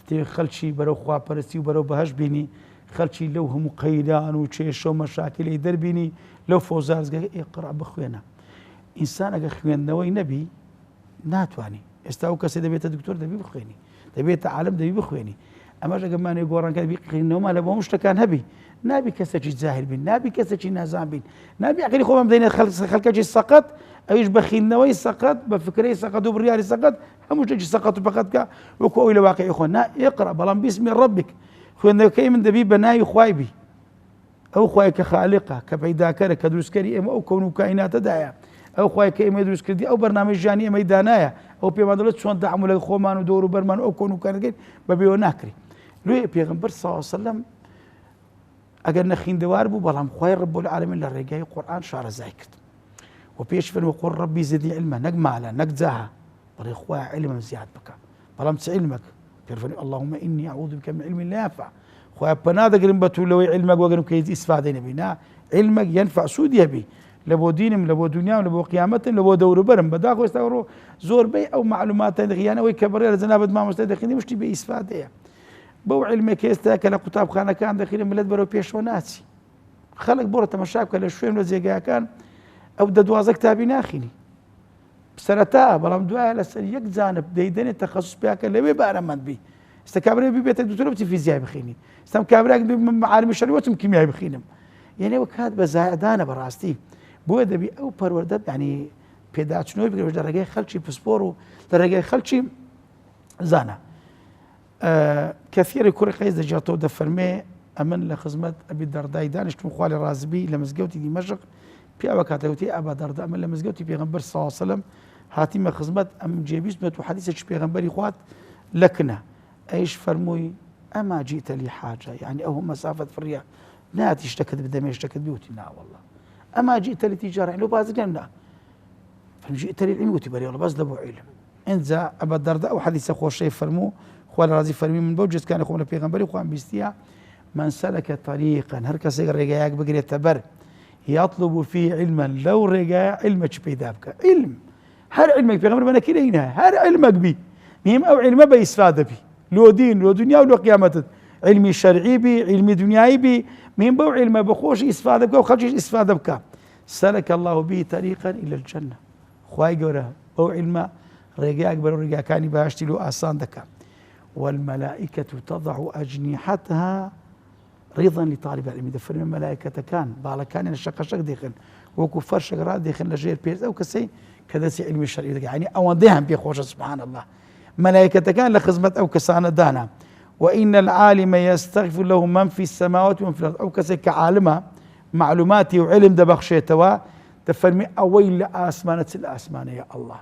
تي خلشي برو خوا برستي وبرو بهش بيني خلشي لو هم قيدان وشيشو مشاكل يدر بيني لو فوزاز اقرا بخوينا انسان اگه خوين نوي نبي ناتواني استاو كسي دبيت دكتور دبي بخويني دبيت عالم دبي بخويني اما جماعه يقولون كان بيقينه ما له مش كان هبي نبي كسجي زاهر بين نبي كسجي نازام بين نبي عقلي خو مدينه خلق جي سقط ايش بخيل سقط بفكري سقط وبريالي سقط هم جي سقط فقط كا وكو الى واقع اخونا اقرا بلان باسم ربك خوينا كي من دبي بناي خوايبي او خوايك خالقه كبعيدا كره كدروس كريم او كونوا كائنات دايا او خواهی که ایمه دروست کردی او برنامه جانی ایمه دانایه او پیامدارت چون دعم لگ خومان و دور و برمان او کنو کنگی ببیو نکری لوی پیغمبر صلی الله علیه وسلم اگر نخین دوار بو بلام خوای رب العالمین لرجای قرآن شعر زایکت و پیش فرمو قل ربی زدنی علما نجمع على نجزها بري خوای علم زیاد بکا بلام علمك فرمو اللهم اني اعوذ بك من علم لا ينفع خوای بنادق رمبتو لوي علمك وقرم كيز استفاده نبينا علمك ينفع سودي بي لبو دينم لبو دنيام لبو قيامتم لبو دور برم بداخو استورو زور بي او معلومات خيانه وي كبرير زنابد ما مستدخلين مش تبي استفاده بو علمك يستاكل كتاب خانه كان داخل ملت برو بيشوناتي خلق بورته مشاكل شويه من زيغا كان او ددوازك تابي ناخيني بسرتا بلام دواء لسن يك جانب ديدن تخصص بياك اللي بارمد بي استكابري بي بيت دكتور فيزياء بخيني استم كابراك معالم الشريوه كيمياء بخينم يعني وكاد بزايدانه براستي بو دبي او پرورده يعني پیداچنوی بگیره درجه خلچی پسپورو درجه خلچی زانا كثير كوري قيز جاتو دفرمي امن لخدمه ابي الدرداء دانش مخالي رازبي لمزجوتي دمشق في اوكاتوتي ابا الدرداء من لمزجوتي بيغمبر صلى الله عليه وسلم هاتيم خدمه ام جيبيس بتو حديث بيغمبري خوات لكنا ايش فرموي اما جئت لي حاجه يعني او مسافه في الرياض ناتي اشتكت بدمي اشتكت بيوتي نا والله اما جئت لتجاره لو باز قلنا فجئت للعلم وتبري والله بس دبو علم انجا ابا الدرداء وحديث اخو الشيء فرمو خوال رازي فرمي من بوجز كان اخونا بيغمبري خوان بيستيا من سلك طريقا هركس رجاياك بقري تبر يطلب فيه علما لو رجا علمك بيدابك علم هر علمك بيغمبر من كلينا هر علمك بي مهم او علم بيستفاد بي لو دين لو دنيا ولو قيامته علمي شرعي بي علمي دنياي بي مهم بو علم بخوش استفاده بك وخرج استفاده بك سلك الله به طريقا الى الجنه خواي قوله بو علم رجاء أكبر رجاء كان باشتلو آسان دكا والملائكة تضع أجنحتها رضا لطالب العلم دفر من الملائكة كان بالا كان الشق ديخن وكفر شقرات ديخن لجير بيرز أو كسي كذا سي علم الشرعي يعني أو ديهم بيخوش سبحان الله ملائكة كان لخدمة أو كسان دانا وإن العالم يستغفر له من في السماوات ومن في الأرض أو كسي كعالمة معلوماتي وعلم دبخشيتوا تفرمي أويل لآسمانة الآسمانة يا الله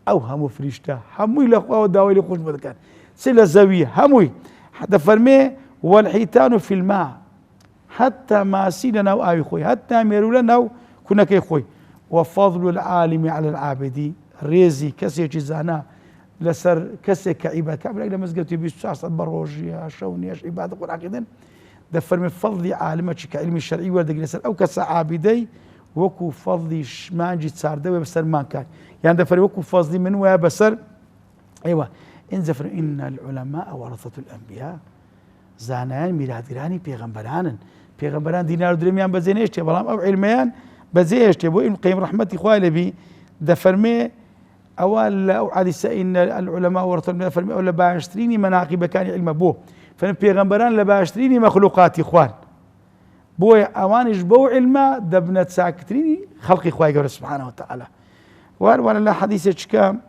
أو همو فريشتا هموي لأخوة داوي لخوش بدكان سلا زاوية هموي حتى فرمي والحيتان في الماء حتى ما سيلنا وآي خوي حتى ميرو لنا كنا كي خوي وفضل العالم على العابد ريزي كسي جزانا لسر كسي كعباد كعباد إلى مسجد بيساس البروجيا شونيش عباد القرآن كذن دفر من فضل عالمك كعلم الشرعي وردك لسر أو كسعابدي وكو فضلي مانجي تصار دوي بسر ما كان يعني دفر وكو فضلي من ويا بسر ايوه انزفر ان العلماء ورثة الانبياء زانان ميلادراني بيغمبران دينار درميان بزينيشتي بلام او علميان بزيشتي بو ابن القيم رحمتي خوالي بي دفرمي اول او عدس ان العلماء ورثة الانبياء فرمي اولا باشتريني مناقب كان علم بو فرمي بيغمبران لباشتريني مخلوقاتي اخوان بوي اوانش بو علما دبنت ساكتريني خلقي خواي قبل سبحانه وتعالى ولا لا حديث كام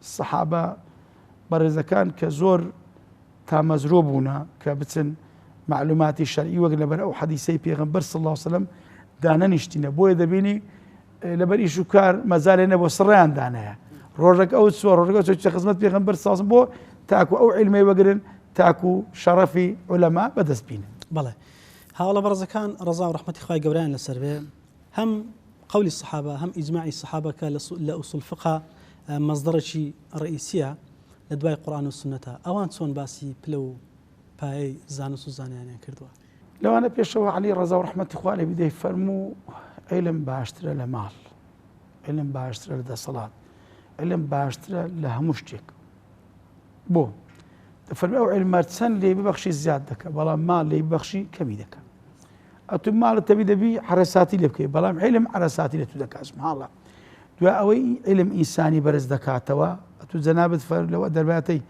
الصحابه برزا كان كزور تامزروبونا كبتن معلوماتي الشرعي وقلنا او حديثي بيغمبر صلى الله عليه وسلم دانا نشتينا بوي دبيني لبري شكار مازال نبو سريان دانا روجك او سور روجك او خدمت بيغمبر صلى الله عليه وسلم بو تاكو او علمي وقرن تاكو شرفي علماء بدس بين بلى هؤلاء برزكان رضا ورحمة خوای گەورەیان لەسەر بێ هم قول الصحابة هم إجماع الصحابة لأصول فقه مصدرشي رئيسية لدواي قرآن والسنة أوان سون باسي بلو باي زانوس وزانيان كردوا لو أنا بيشوا علي رضا ورحمة خوالي بدي فرمو علم باشتر لمال علم باشتر لدا صلاة علم باشتر لهمشتك بو فرمي أو علم مارتسن لي ببخشي زيادك بلا مال لي ببخشي كميدك أتم مال تبي دبي حرساتي لبكي بلا علم حرساتي لتدك سبحان الله دوا أوي علم إنساني برز دكاتوا أتو زنابت فلو درباتي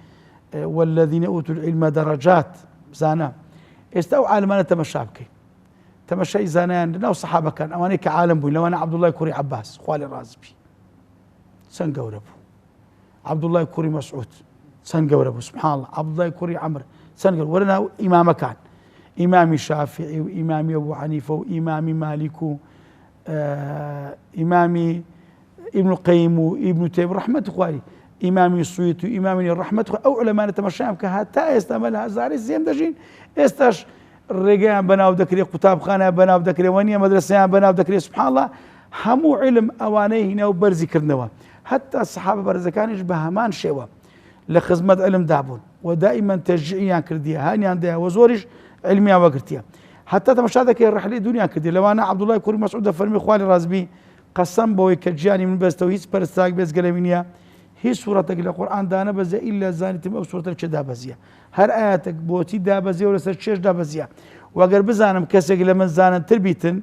والذين أوتوا العلم درجات زانا استو عالمنا تمشابكي تمشي زانان لنا صحابة كان أواني كعالم بوين لو أنا عبد الله كوري عباس خوالي الرازبي سنقوربو عبد الله كوري مسعود سنقوربو سبحان الله عبد الله كوري عمرو سنقوربو ولنا إمام كان إمامي الشافعي وإمامي أبو حنيفة وإمامي مالك إمامي ابن القيم وابن تيمية رحمة خوالي إمامي السيوطي وإمامي الرحمة أو علماء نتمشاهم كهتا يستعملها زاري زين دجين استاش الرجال بناو دكري كتاب خانة بناو دكري ونيا مدرسة بناو دكري سبحان الله همو علم أوانيه هنا وبرزي كرنوا حتى الصحابة برزي كان يشبه همان شوا لخدمة علم دابون ودائما تشجيعيا كرديا هاني عندها وزورش علميا وقرتيا حتى تمشادك الرحلة دنيا كردي لو أنا عبد الله كوري مسعود فرمي خوالي رازبي قسم بوي كجاني من بس توهيس برستاق بس قلمينيا هي سورة القرآن دانا بزي إلا زانتم أو سورة الشدا بزيا هر آياتك بوتي دا بزيا ولا سرشيش دا بزيا وأقر بزانم كسيق لمن زانن تربيتن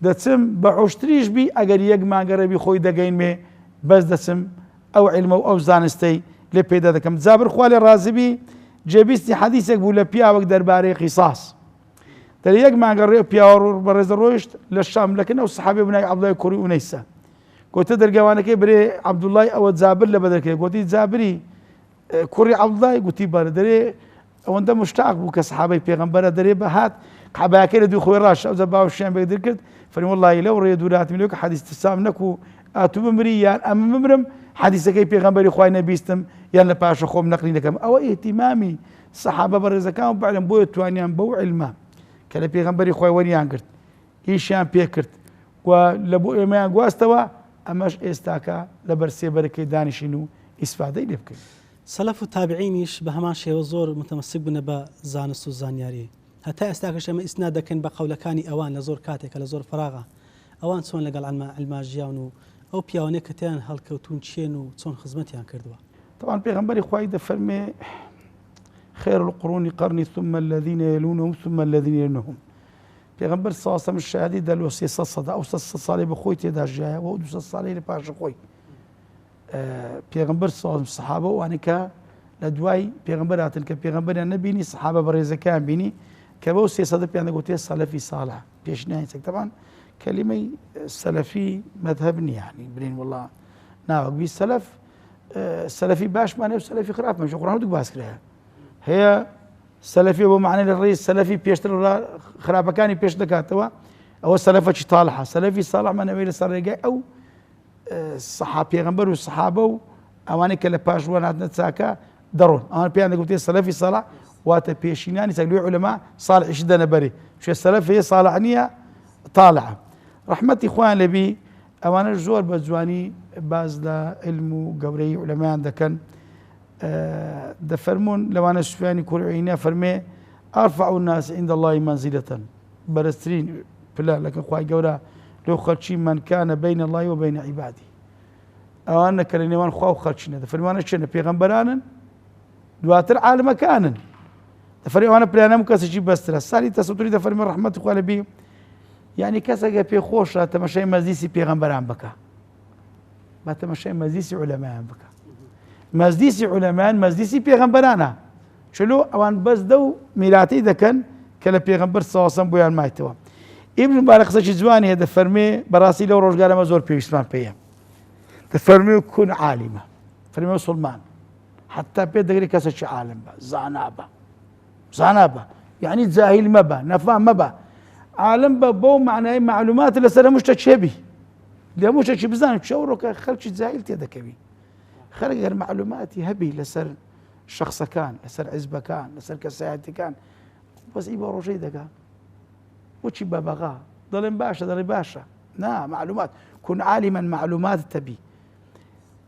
دتسم بعشتريش بي أقر يقمع قربي خوي دقين مي بس دتسم أو علم أو زانستي لبيدا دكم زابر خوالي رازبي جابيستي حديثك بولا بيا وقدر باري قصاص ترى يقمع قربي بيا ورز الروشت للشام لكن أو الصحابي ابن عبد الله كوري ونيسا قلت در قوانك بري عبد الله أو زابر لبدرك قلت زابري كوري عبد الله قلت بار دري وانت مشتاق بك صحابي بيغمبر دري بهات قباكر دو خوي راش او زباو الشام بيقدر كرت فري والله لو ريد ولات ملوك حديث تسامنكو اتو ممريان ام ممرم حديثك بيغمبر خوي نبيستم يلا باش خوم نقلي لكم او اهتمامي الصحابه برز كانوا بعلم بو توانيان بو علما كلا بيغمبر خوي ونيان كرت هشام بيكرت ولبو ايمان قواستوا ئەمەش ئێستاکە لە بەرسێبەرەکەی دانیشین و ئیسفادەی لێ بکەین. سەلەف و تابعینیش بە هەمان شێوە زۆر متمەسک بوون بە زانست و زانیاری. هەتا ئێستاکەش ئەمە ئیسناد دەکەن بە قەولەکانی ئەوان لە زۆر کاتێکە لە زۆر فراغە ئەوان چۆن لەگەڵ علما ژیان و ئەو پیاوانەیە کە تیان هەڵکەوتون چێن و چۆن خزمەتیان کردووە. طبعا پێغەمبەری خوای دەفەرمێ خير القرون قرني ثم الذين يلونهم ثم الذين يلونهم. پێغەمبەر ساسەم شادی دەلۆ 300 سەدا ئەو 100 ساڵی بە خۆی تێدا ژیایە و 200 ساڵی لە پاشە خۆی. پێغەمبەر ساسم سەحابە وانە کە لە دوای پێغەمبەر هاتن کە پێغەمبەریان نەبینی سەحابە بەڕێزەکەیان بینی کە بەو 300 پیان دەگوتێ سەلەفی ساڵح پێشنیان طبعا کەلیمەی سەلەفی مەذهب نیە یعنی برین وڵڵا ناوەک بی سەلەفی باشمانێ و سەلەفی خراپمان قورئان دوو باس کرایە هەیە سەلەفی بۆ معنی لە ڕێی سەلەفی پێشتر خراپەکانی پێش دەکاتەوە ئەوە سەلەفەکی تاڵحە سەلەفی ساڵحمانەوەی لەسەر ڕێگای ئەو پێغەمبەر و سەحابە و ئەوانەی کە لە پاشوان هاتنە چاکە دەڕۆن ئەوان پێیان دەگوتێ سەلەفی ساڵح واتە پێشینانی سەگلوی عولەما ساڵحیش دەنەبەری شێ سەلەف هەیە ساڵح نییە تاڵحە ڕەحمەتی خوایان لەبی ئەوانە زۆر بە جوانی باز لە علم و گەورەی عولەمایان دەکەن دەفەرمونون لەوانە سوفیانی کوڕی عوینە فەرمێ ئەرفع الناس عند الله منزلة بەرزترین پلە لەکە خوای گەورە لەو خەڵکی من كان بين الله وبين عباده ئەوانە کە لە نێوان خوا و خەڵچینە دەفەرمانە چێنە پێغەمبەرانن دواتر عالمەکانن دەفەرمی ئەوانە پلانە کەسێکی بەسترە ساڵی تەسەوتوری دەفەرمی ڕەحمەتی خوا لەبی یعنی کەسێکە پێخۆشە تەمەشای مەزلیسی پێغەمبەران بکە با تەمەشای مەزلیسی عولەمایان بکە مەزلیسی عولەمایان مەزلیسی پێغەمبەرانە چلو ئەوان بەس دە و میراتی دەکەن کە لە پێغەمبەر سەڵاسەم بۆیان مایتەوە ئیبن مبارەک قسەی جوانی هەیە دەفەرمێ بەڕاستی لەو ڕۆژگارەمە زۆر پێویستمان پێیە دەفەرمێ کون عالیمە فەرمێ سڵمان حتا پێ دەگری کەسێکی عالم بە زانا بە یعنی جاهیل مەبە نەفام مەبە عالم بە بۆ معنای معلومات لەسەر هەموو شتێک چێبی لە هەموو شتێکی بزانێت چەوڕۆکە خەڵکی جاهیل تێدەکەوی خەڵک گەر معلوماتی هەبی لەسەر شخصەکان لەسەر عیزبەکان لەسەر کەسایەتیەکان بەس ئی بە ڕۆژەی دەکا بۆچی بە بەغا دەڵێن باشە دەڵێ باشە نا معلومات کون عالما معلومات تەبی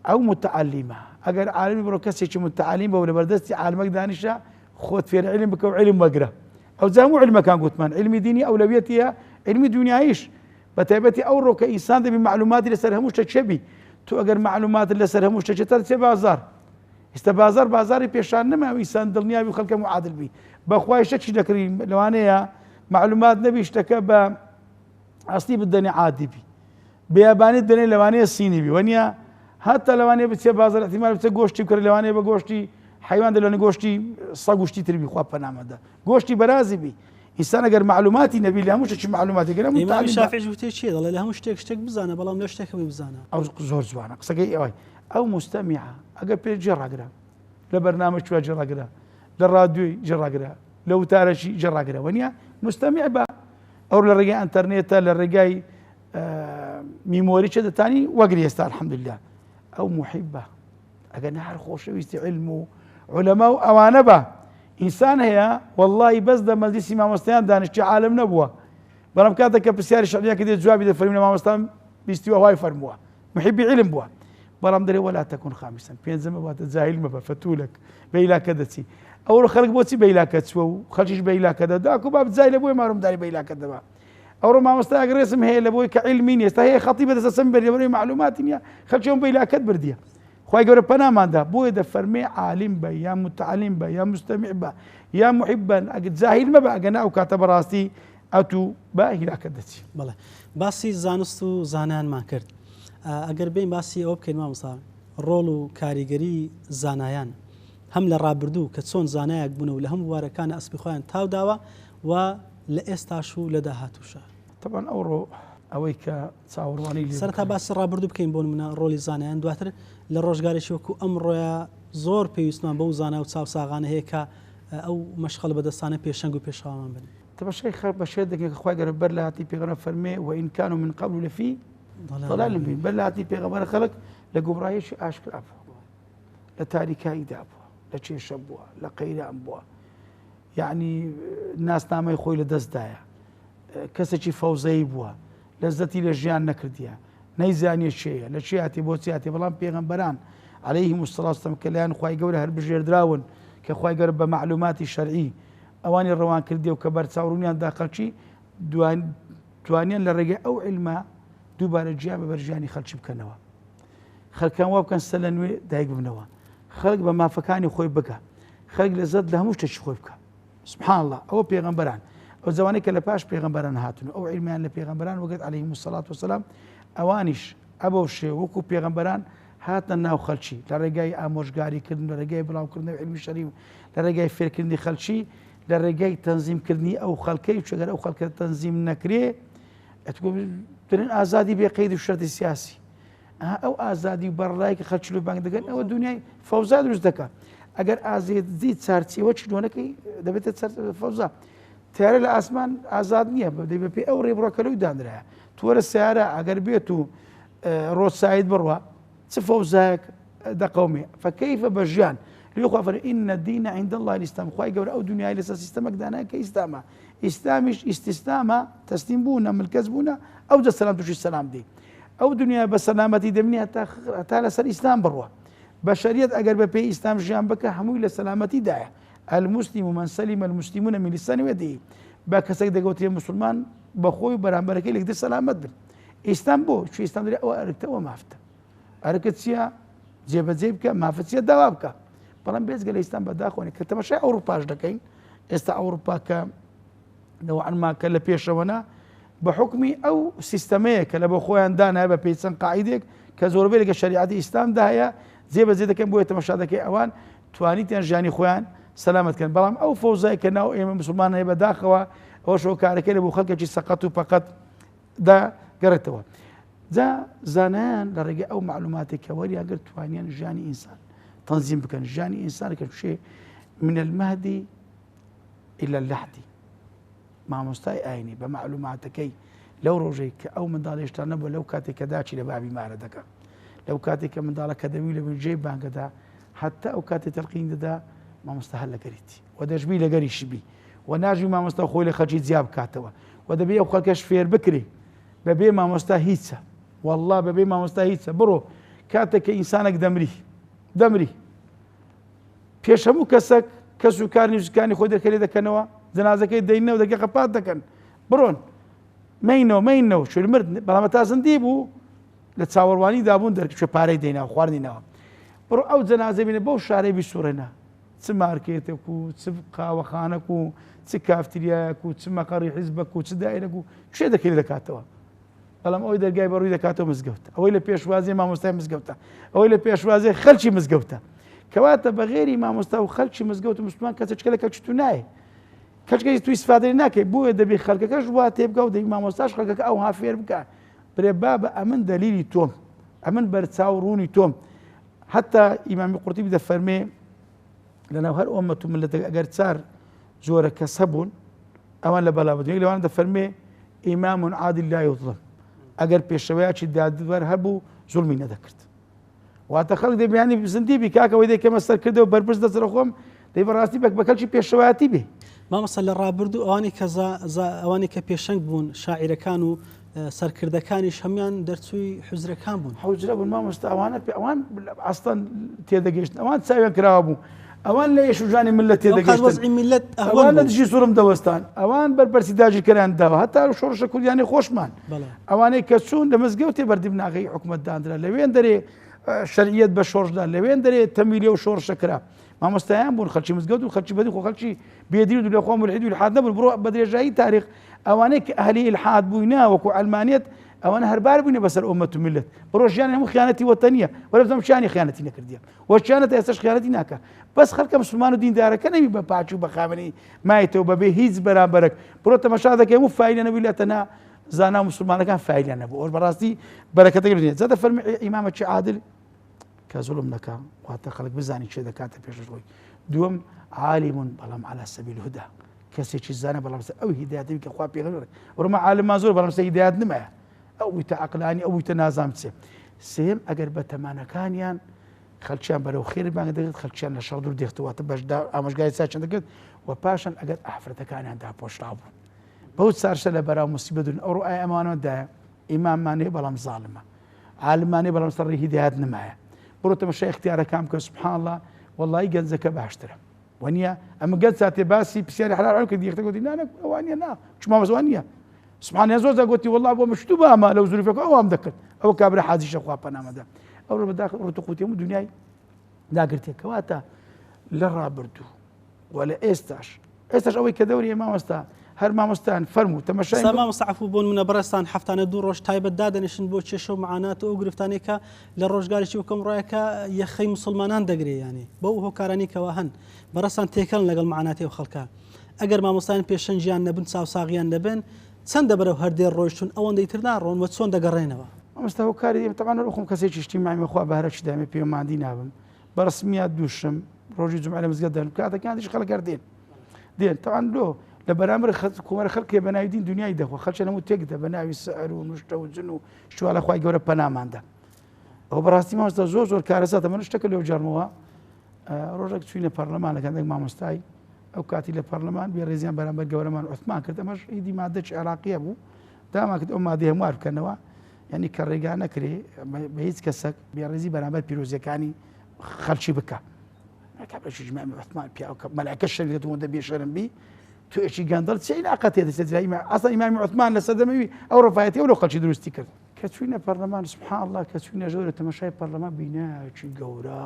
ئەو متعلیمە ئەگەر عالمی بڕۆ کەسێکی متعلیم بە و لە بەردەستی عالمەک دانیشە خۆت فێر علم بکە و علم وەگرە ئەو جامو علمەکان گوتمان علمی دینی ئەولەویەتیە علمی دنیاییش بە تایبەتی ئەو ڕۆکە ئینسان دەبی معلوماتی لەسەر هەموو شتێک چێبی تو ئەگەر معلومات لەسەر هەموو شتێک چێتە چێ بازار ئێستا بازاری پێشان نەما ئینسان دڵنیابی و خەڵکە معادل بی بەخوای شتێکی دەکڕی لەوانەیە معلومات نەبی شتەکە بە ئەسلی بدەنێ عادی بی بێیابانی دەنێ لەوانەیە سینی بی وەنیە هەتا لەوانەیە بچێ بازار احتیمال بچێ گۆشتی بکڕی لەوانەیە بە گۆشتی حیوان دەلێنە گۆشتی سەگ و شتی تر بی خوا پەنامەدا گۆشتی بەرازی بی ئینسان ئەگەر معلوماتی نەبی لە هەموو شتێکی معلوماتی گەرە ئیمام شافعی وتێ چییە دەڵێ لە هەموو شتێک بزانە بەڵام لە شتێکەوەی بزانە ئەو زۆر جوانە قسەکەی ئەوەی ئەو مستەمیعە ئەگەر پێ جێڕاگرە لە بەرنامە چوە جێڕاگرە لە ڕادیۆی جێڕاگرە لە وتارەشی جێڕاگرە وەنیە مستەمیع بە ئەو لە ڕێگای ئەنتەرنێتە لە ڕێگای میمۆری چێ دەتانی وەگری ئێستا الحەمدولله ئەو محیبە ئەگەر هەر خۆشەویستی علم و علەما و ئەوانە بە ئینسان هەیە وەڵڵی بەس لە مەجلیسی مامۆستایان دانیشتی عالم نەبووە بەڵام کاتێک کە پرسیاری شەڕعیە کە دێت جوابی دەفەرمی لە مامۆستان بیستیوە وای فەرمووە محیبی علم بووە بەڵام دەرێ وەلا تەکون خامسەن پێنجەمە واتە جاهیل مەبە فەتوولەک بە ئیلاکە دەچی ئەوڕۆ خەڵک بۆچی بە ئیلاکە چووە و خەڵکیش بە ئیلاکە دەدا و باب جای لە بۆی ماڕومداری بە ئیلاکە دەبا ئەوڕۆ مامۆستا ئەگەڕێسم هەیە لە بۆی کە عیلمی نیە ئێستا هەیە خەڵکی بەدەستە سەم بەرێ معلوماتی نییە خەڵکیەوە بە ئیلاکەت بردیە خوای گەورە پەناماندا بۆیە دەفەرمێ عالم بە یا متعلم بە یا مستەمیع بە یا محیبە ئەگەر جاهیل مەبە ئەگەنا ئەو کاتە بەڕاستی ئەتوو بە هیلاکە دەچی بەڵێ باسی زانست و زانایانمان کرد ئەگەر بین باسی ئەوە بکەین مامۆستا ڕۆڵ و کاریگەری زانایان هەم لە ڕابردوو کە چۆن زانایەک بوون و لە هەموو وارەکانە ئەسپی خۆیان تاوداوە و لە ئێستاش و لە داهاتووشە طبعا ئەوڕۆ ئەوەی کە چاوەڕوانی سەرەتا باسی ڕابردوو بکەین بۆ نمونە ڕۆلی زانایان دواتر لە ڕۆژگارێکی وەکو ئەمڕۆیە زۆر پێویستمان بەو زانا و چاوساغانە هەیە کە ئەو مەشغەڵ بەدەستانە پێشەنگ و پێشەوامان بن تەماشای خەڵک بە شێر دەکەن کە خوای گەورە بەر لە هاتی پێغەمبەر فەرمێ وئین کانوا من قبل لەفی ضلال مبین بەر لە هاتی پێغەمبەر خەڵک لە گومڕاییەکی ئاشکرا بووە لە تاریکاییدا بووە لە چێشە بووە لە قەیران بووە یعنی ناسنامەی خۆی لە دەستدایە کەسێکی فەوزەیی بووە لەزەتی لە ژیان نەکردیە نەیزانێ چێیە لە چیاتی بۆ چیاتی بەڵام پێغەمبەران عليهلەیهم الصلاة والسلام کە لایەن خوای گەورە هەر بژێردراون کە خوای گەورە بە معلوماتی شەرعی ئەوانی ڕەوان کردی و کە بەرچاوڕوونیاندا خەڵکی توانیان لە ڕێگەی ئەو عیلمە دووبارە گیان بە بەرژیانی خەڵکی بکەنەوە خەڵکان وا بکەن سەر لە نوێ دایک ببنەوە خەڵک بە مافەکانی خۆی بکە خەڵک لەزەت لە هەموو شتێکی خۆی بکە سبحان الله ئەوە پێغەمبەران ئەو زمانەی کە لە پاش پێغەمبەران هاتون ئەو عیلمیان لە پێغەمبەران وەگەت عليهلەیهم الصلاة والسلام ئەوانیش ئەبەو شێ وەکو پێغەمبەران هاتنە ناو خەڵکی لە ڕێگای ئامۆژگاریکردن لە ڕێگای بڵاوکردنەوە عیلمی شەریع لە ڕێگای فێرکردنی خەڵکی لە ڕێگای تەنزیمکردنی ئەو خەڵکەی چگەر ئەو خەڵکە تەنزیم نەکرێ ئەتگوترن ئازادی بێ قەید و شەرتی سیاسی ئەو ئازادی و بەڕای کە خەڵکی لە بانگ دەکەن ئەوە دنیای فەوزا دروست دەکات ئەگەر ئازادی چارچێوە چلۆنەکەی دەبێتە فەوزا تیارە لە ئاسمان ئازاد نییە دەی بە پێی ئەو ڕێبڕۆکەلەوەی دانرایە تووەرە سیارە ئەگەر بێت و ڕۆسایت بڕوە چ فەوزایەک دەقەومێ فكيف بەژیان لێخوا فەرمێ ئین الدین عند الله الإسلام خوای گەورە ئەو دنیای لەسەر سیستەمەک دانایە کە ئیسلامە ئیسلامیش ئیستیسلامە تەسلیم بوونە ملکەز بوونە ئەو جە سەلام تووشی سەلام دێ ئەو دنیا بە سەلامەتی دەبنی هەتا لەسەر ئیسلام بڕوە بەشەریەت ئەگەر بە پێی ئیسلام ژیان بکە هەمووی لە سەلامەتیدایە المسلم من سلم المسلمون من لسانه ويده با کەسێک دەگوتێ مسلمان بەخۆی بەرامبەرەکەی لەکتر سەلامەت بن ئیسلام بۆ چی ئیسلام دەرێ ئەوە ئەرکتەوە مافتە ئەرکت چییە جێبەجێ بکە مافەچیە داوا بکە بەڵام بێزگە لە ئیسلام بەداخۆنی کە تەماشای ئەوروپاش دەکەین ئێستا ئەوروپا کە نەوەعەنما کە لە پێشەوەنا بە حکمی ئەو سیستەمەیە کە لە بۆ خۆیان دانایە بە پێی چەند قاعیدێک کە زۆربەی لەگە شەریعەتی ئیسلامدا هەیە جێبەجێ دەکەن بۆیە تەماشا دەکەی ئەوان توانیتیان ژیانی خۆیان سەلامەتکەن بەڵام ئەو فەوزای کە ناو ئێمە مسلمان هەیە بەداخەوە ئەوەشەوە کارەکەی لە بۆ خەڵکێکی سەقەت و پەقەت داگەڕێتەوە جا زانایان لە ڕێگەی ئەو معلوماتێک کە وەریان گرت توانیان ژیانی ئینسان تەنزیم بکەن ژیانی ئینسانێکە شێ من المهدی إلى اللحدی مامۆستای ئاینی بە معلوماتەکەی لەو ڕۆژەی کە ئەو منداڵێشتا نەبووە لەو کاتێک کە داچی لە بابی مارە دەکە لەو کاتێک کە منداڵە کە دەوی لە بنجێی بانگەدا حتا ئەو کاتێک تەلقین دەدا مامۆستا هەر لەگەریتی و دەژبی لەگەریشی بی و ناژوی مامۆستا خۆی لە خەڵکی جیا بکاتەوە و دەبێ ئەو خەڵکەش فێر بکرێ بەبێ مامۆستا هیچە والله بەبێ مامۆستا هیچە بڕۆ کاتێک کە ئینسانێک دەمری پێش هەموو کەسێک کەس و کار نوێژەکانی خۆی دەکەرێ دەکەنەوە جەنازەکەی دەینەوە دەگە قەپات دەکەن بڕۆن مەینەوە شوێن مرد بەڵام تا زەندی بوو لە چاوەڕوانی دابوون دەرکشە پارەی دەیناوە خواردینەوە بڕۆ ئەو جەنازە بینە بەو شارەی بیسوڕێنە چ مارکێتێک و چ قاوەخانەک و چ کافتریایەک و چ مەقەڕی حیزبەک و چ دایرەک و کوێ دەکەی دەکاتەوە بەڵام ئەوەی دەرگای بەڕووی دەکاتەوە مزگەوتە ئەوەی لە پێشوازی مامۆستای مزگەوتە ئەوەی لە پێشوازی خەڵکی مزگەوتە کەواتە بەغێری مامۆستا و خەڵکی مزگەوت و مسلمان کەسەچکە لە کەچ تو نایە کەچکەی توی استفادەی ناکەی بۆیە دەبێ خەڵکەکەش وا تێبگە و دەی مامۆستاش خەڵکەکە ئەوها فێر بکە برێ بابە ئەمن دەلیلی تۆم ئەمن بەرچاوڕوونی تۆم حتا ئیمامی قورتوبی دەفەرمێ لەناو هەر ئۆمەت و ملەتێک ئەگەر چار زۆرە کەس هەبوون ئەوان لە بەڵاوبوون لەوان دەفەرمێ ئیمام عادل لا یوظلم ئەگەر پێشەوەیەکی دادوەر هەبوو زوڵمی نەدەکرد واتە خەڵک دەبیانی زندی بی کاکەوەی دەکەمە سەرکردەوە بەرپرس دەچرە خۆم دەی بەڕاستی بە کەلکی پێشەوەیەتی بێ مامەسە لە ڕابردوو ئەوانی کە پێشەنگ بوون شاعیرەکان و سەرکردەکانیش هەمان دەرچووی حوزرەکان بوون حوزرە بوون مامۆستا ئەوان ئەستان تێدەگەیشتن ئەوان چاویان کراوە بوو ئەوان لە یەشوژانی ملت تێدەگەشتن ئەوان لە دژی سوورم دەوەستان ئەوان بەرپەرسی داگیرکەریان داوە هەتا شۆڕشە کوردیانی خۆشمان ئەوانەی کە چوون لە مزگەوتێ بەردیبناغی حکومەت دانرا لەوێن دەرێ شەریعەت بە شۆڕشدا لەوێن دەرێ تەمیلێ و شۆڕشە کرا مامۆستایان بوون خەڵکی مزگەوت و خەڵکی بەدی خۆ خەڵکی بێدین و لەخوا مولحید و الحاد نەبوون بڕۆ بە درێژایی تاریخ ئەوانەی کە ئەهلی الحاد بووینە وەکو عەلمانیەت ئەوانە هەربار بووینە بەسەر ئومەت و ملت بڕۆ ژیان هەموو خیانەتی وەتەنیە وەرەبزانم شیانی خیانەتی نەکردیە وەشیانەت ئێستاش خیانەتی ناکە بەس خەڵکە مسلمان و دیندارەکە نەبی بە پاچ و بە خاوێنەی مایەتەوە بەبێ هیچ بەرامبەرێک بڕۆ تەماشا دەکەی هەموو فایلە نەبووی لە تەنها زانا و مسلمانەکان فایلیان نەبوو ئەوە بەڕاستی بەرەکەتێک لێ زادە فەرمی ئیمامەکی عادل کە زوڵم نەکا واتە خەڵک بزانی چێ دەکاتە پێشەوەی دووەم عالم بەڵام على سبیل الهدى کەسێکی زانە بەڵام ئەو هیدایەتی کە خوا پێغەمبەر وەرمە عالممان زۆر بەڵام هیدایەت نمایە ئەو ویتە عەقلانی ئەو ویتە نازام چێ سێم ئەگەر بە تەمانەکانیان خەڵکیان بەرەو خێری بانگە دەکرێت خەڵکیان لە شەڕ دوور دێختواتە بەشدا ئامۆژگای چاچەند دەکرێت و پاشان ئەگەر ئافرەتەکانیان داپۆشرا بوون بەو چارشە لە بەراو موسیبەت ئەو ڕوئای ئەمانەوەدایە ئیماممان هەیە بەڵام زاڵمە عالمانەی بەڵام سەر ڕێی هیدایەت نمایە بڕۆ تەماشای اختیارەکان بکە سوبحان الله وەڵڵی گەنجەکە باشترە وانە ئەمە گەنج ساتێ باسی پرسیاری حلال کرد یەکتە گوتی نانە ئەوانە نا چما مەزوان نییە سبحان زۆر گوتی وەڵڵا بۆ مشتو بامە لەو زوریفەکە ئەوام دەکرد ئەوە کابرا حاجیشە خوا پەنامەدا ئەو ڕۆ بەداخل ڕوتوقوتێم و دنیای داگرتێکەواتە لە ڕابردوو و لە ئێستاش ئەوەی کە دەوری مامۆستا هەر مامۆستان فەرموو تەماشای مامۆستا عەفو بۆن منە بەڕێستان هەفتانە 2 ڕۆژ تایبەت دادەنیشن بۆ کێشە و معانات و گرفتانێکە لە ڕۆژگارێکی وەکەم ڕۆیەکە یەخەی مسلمانان دەگرێ ینی بەو هۆکارانی کەوا هەن بەڕێستان تێکەڵن لەگەڵ معاناتی و خەڵکە ئەگەر مامۆستایان پێشەنجیان نەبن چاوساغیان نەبن چەندە بەرەو هەردێ ڕۆیشتون ئەوەندەی تر ناڕۆن وە چۆن دەگەڕێنەوە مامۆستا هۆکاری تەمانە ڕۆخم کەسێکی شتیمامی خوا بەهرەچی دامێ پێماندی نابم بەڕسمیات دووشم ڕۆژی جمعە لە مزگەوت دەن کاتەکانیش خەڵک دێن تەوان لۆ لە بەرامبەر کۆمەرە خەڵکێ بە ناوی دین دنیای دەخوا خەڵکە هەموو تێکدا بە ناوی سەعر و نوشتە و جن و شتوالە خوای گەورە پەناماندا ئەو بەڕاستی مامۆستا زۆر کارەساتە من شتەکە لێو جەرمەوە ڕۆژێک چوینە پەرلەمانەکان دەک مامۆستای ئەو کاتی لە پەرلەمان بێ ڕێزیان بەرامبەر گەورەمان عوسمان کرد ئەمەش ئیدی مادەی عێراقیە بوو داما کرد ئەو مادەی هەموار بکەنەوە یعنی کە ڕێگا نەکرێ بە هیچ کەسەک بێڕێزی بەرامبەر پیرۆزیەکانی خەڵکی بکە ژمامی عوسمان پیا مەلائکە شەریعەت و دەبێ شەرم بی تو ئەشی گەندەڵ چی علاقەتێ دەسێت ئەسڵ ئیمامی عوسمان لە سەردەمەوی ئەو ڕەفایەتی ئەو خەڵکی دروستی کرد کە چوینە پەرلەمان سبحان الله کە چوینە ژۆرە تەماشای پەرلەمان بینایکی گەورە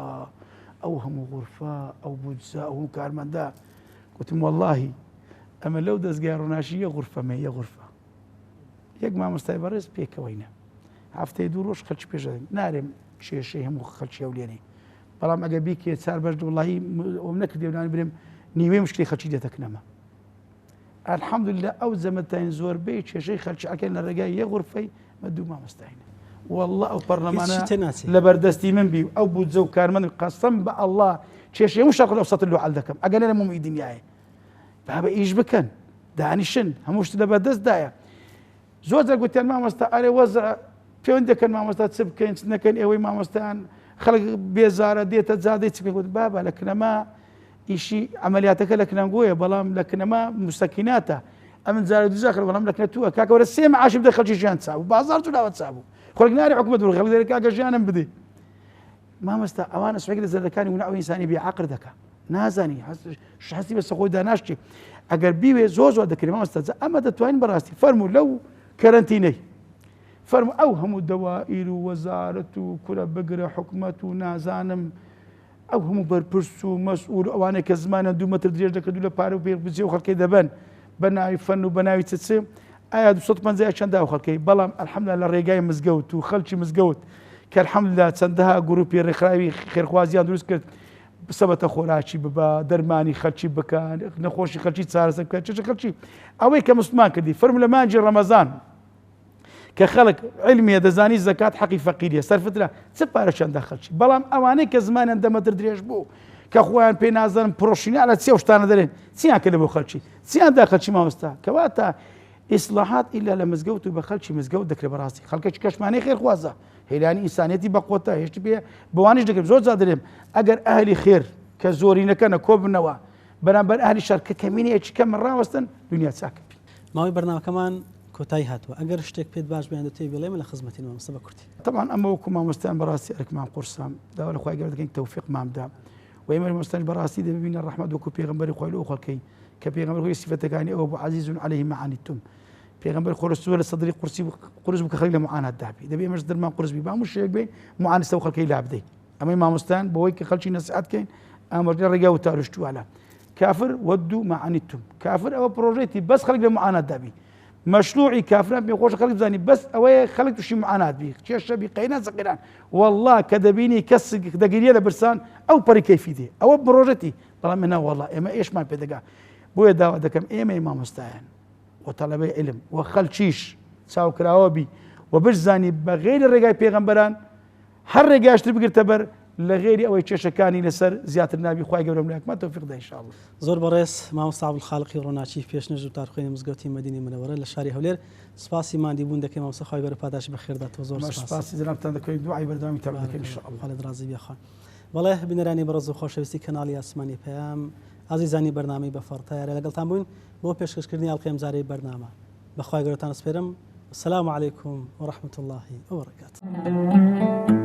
ئەو هەموو غورفە ئەو بودجە ئەو کارمەندە گوتم وەڵڵاهی ئەمە لەو دەستگای ڕۆناشی یە غورفەمە یە غورفە یەک مامۆستای بەڕێز پێکەوەینە هەفتەی 2 ڕۆژ خەڵکی پێشدەن نارێم کێشەی هەموو خەڵکی ئەو لێنێ بەڵام ئەگە بیکێ چار بەش وڵی ئەوم نەکردێنانی برێم نیوەی مشکلی خەڵکی دێتەکنەمە الحەمدولله ئەو زەمەتین زۆربەی کێشەی خەڵکی ئەکەن لە ڕێگای یە غورفەی مە دوو مامۆستاینە والله ئەو پەرلەمانە لە بەردەستی من بی ئەو بودجە و کارمەند قەسەم بە ئەڵڵا کێشەی هەموو شەڕ لەو سەتر لۆ حەل دەکەم ئەگەر لە هەمووی دنیاە بابە ئیش بکەن دانیشن هەموو شت لە بەردەستدایە زۆر جار گوتیان مامۆستا ئەرێ وەزع پێوەند دەکەن مامۆستا چ بکەین چ نەکەن ئێوەی مامۆستایان خەڵک بێزارە دێتە جادەی چ بکەین بابە لە کنەما ئیشی عملیاتەکە لە کنەنگۆیە بەڵام لە کنەما مستەکیناتە ئەمن جارە دوزاخر بەڵام لە کنەتووە کاکەوەرە 3 معاش بدە خەڵکی ژیان چاو بازار تولاوە چابوو خۆڵک ناری حکومەت دوور خەڵک دەرێ کاکە ژیانم بدەیت مامۆستا ئەوانە سوێک لە زەردەکانی وناو ئینسانی بێعەقل دەکا نازانی حەسی بەسە خۆی داناشتی ئەگەر بیوێ زۆر دەکرێت مامۆستا ئەمە دەتوانین بەڕاستی فەرموو لەو کەرەنتینەی فەرموو ئەو هەموو دەوائیر و وەزارەت و کورە بگرە حکومەت و نازانم ئەو هەموو بەرپرس و مەسئول ئەوانەی کە زمانە 2 مەتر درێژ دەکردو لە پارە و پێبجێ و خەڵکەی دەبن بە ناوی فەن و بە ناوی چ ئایا 250 چەنددا و خەڵکەی بەڵام الحەمدولله لە ڕێگای مزگەوت و خەڵکی مزگەوت کە الحەمدولله چەندەها گروپی ڕێکخراوی خێرخوازیان دروست کرد سەبەتە خۆراکی ببە دەرمانی خەلکی بکەن نەخۆشی خەلکی چارەسەر بکەن چ خەلکی ئەوەی کە مسلمان کردی فەرموو لە مانجی ڕەمەزان کە خەڵک علمیە دەزانی زەکات حەقی فەقیریە سەرفترە چ پارە چەندە خەلکی بەڵام ئەوانەی کە زمانیان دەمەتر درێژ بوو کە خۆیان پێی نازانن پرۆشینە لە چێ شتانە دەرێن چیان کردە بۆ خەلکی چیان دا خەلکی مامۆستا کەواتە ئیسلاحات ئیلا لە مزگەوت و بە خەلکی مزگەوت دەکرێت بەڕاستی خەڵکێکی کەشمانەی خێرخوازە هەیلانی ئینسانیەتی بەقۆتە هێشت پێ بەوانیش دەکرێت زۆر جا دەرێم ئەگەر ئەهلی خێر کە زۆرینەکەنە کۆ بنەوە بەرامبەر ئەهلی شەر کە کەمینەیەکی کەم ڕاوەستن دنیا چاکە ماوەی بەرنامەکەمان کۆتایی هاتووە ئەگەر شتێک پێت باش بێن دەتوی بڵێ من لە خزمەتی مامۆستا بە کورتی طبعا ئەمە وەکو مامۆستایان بەڕاستی ئەرکمان قورسام داوا لە خوای گەورە دەکەین تەوفیقمان و ئێمە مامۆستایان بەڕاستی دەبینە ڕەحمەت وەکو پێغەمبەری خۆی لەو خەڵکەی کە پێغەمبەر خۆی سیفەتەکانی ئەوە بوو عەزیز عەلەیه ما عنتم پێغەمبەر خۆی لە سەدری قورس بوو کە خەڵک لە معانات دابی دەبێ ئێمەش دەرمان قورس بی با هەموو شتێک بێ معانستە و خەڵکەی لا بدەین ئەمەی مامۆستایان بەوەی کە خەڵکی نەسیحەت بکەین ئاماژەی ڕێگا و تاروشتوالە کافر ودوا ما عنتم کافر ئەوە پرۆژێتی بەس خەڵک لە معانات دابی مشروعی کافران پێ خۆش خەڵک بزانی بەس ئەوەیە خەڵک تووشی معانات بی کێشە بی قەینان سەقیران والله کە دەبینی کەس دەگیریە لە برسان ئەو پەری کەیفی دێ ئەوە پرۆژەتی بەڵام منە والله ئێمە ئێشمان پێ دەگا بۆیە داوا دەکەم ئێمەی مامۆستایان و تەڵەبەی علم و خەڵکیش چاوکراوە بی و بزانی بە غێری ڕێگای پێغەمبەران هەر ڕێگاشتر بگرتە بەر لە غێری ئەوەی کێشەکانی لەسەر زیاتر نابی خوای گەورە ملایکمان تەوفیق دا ئینشاءالله زۆر بەڕێز مامۆستا عەبدولخاڵقی ڕۆناچی پێشنەژ و تارخوێنی مزگەوتی مەدینەی منەوەرە لە شاری هەولێر سپاسی ماندی بوون دەکەین مامۆستا خوای گەورە پاداشی بەخێرداتەوە زۆر سپاسی جەنابتان دەکەین دوعای بەردەوامی تام دەکەین ئینشاءالله خالد ڕازی بیاخوان بەڵێ بینەرانی بەڕێز و خۆشەویستی کەناڵی ئاسمانی پەیام عزیزانی بەرنامەی بەفەڕ تایارە لەگەڵتان بووین بۆ پێشکەشکردنی ئەڵقەی ئەمجارەی بەرنامە بەخوای گەورەتان سپێرم السلام عليكم ورحمة الله وبركاته.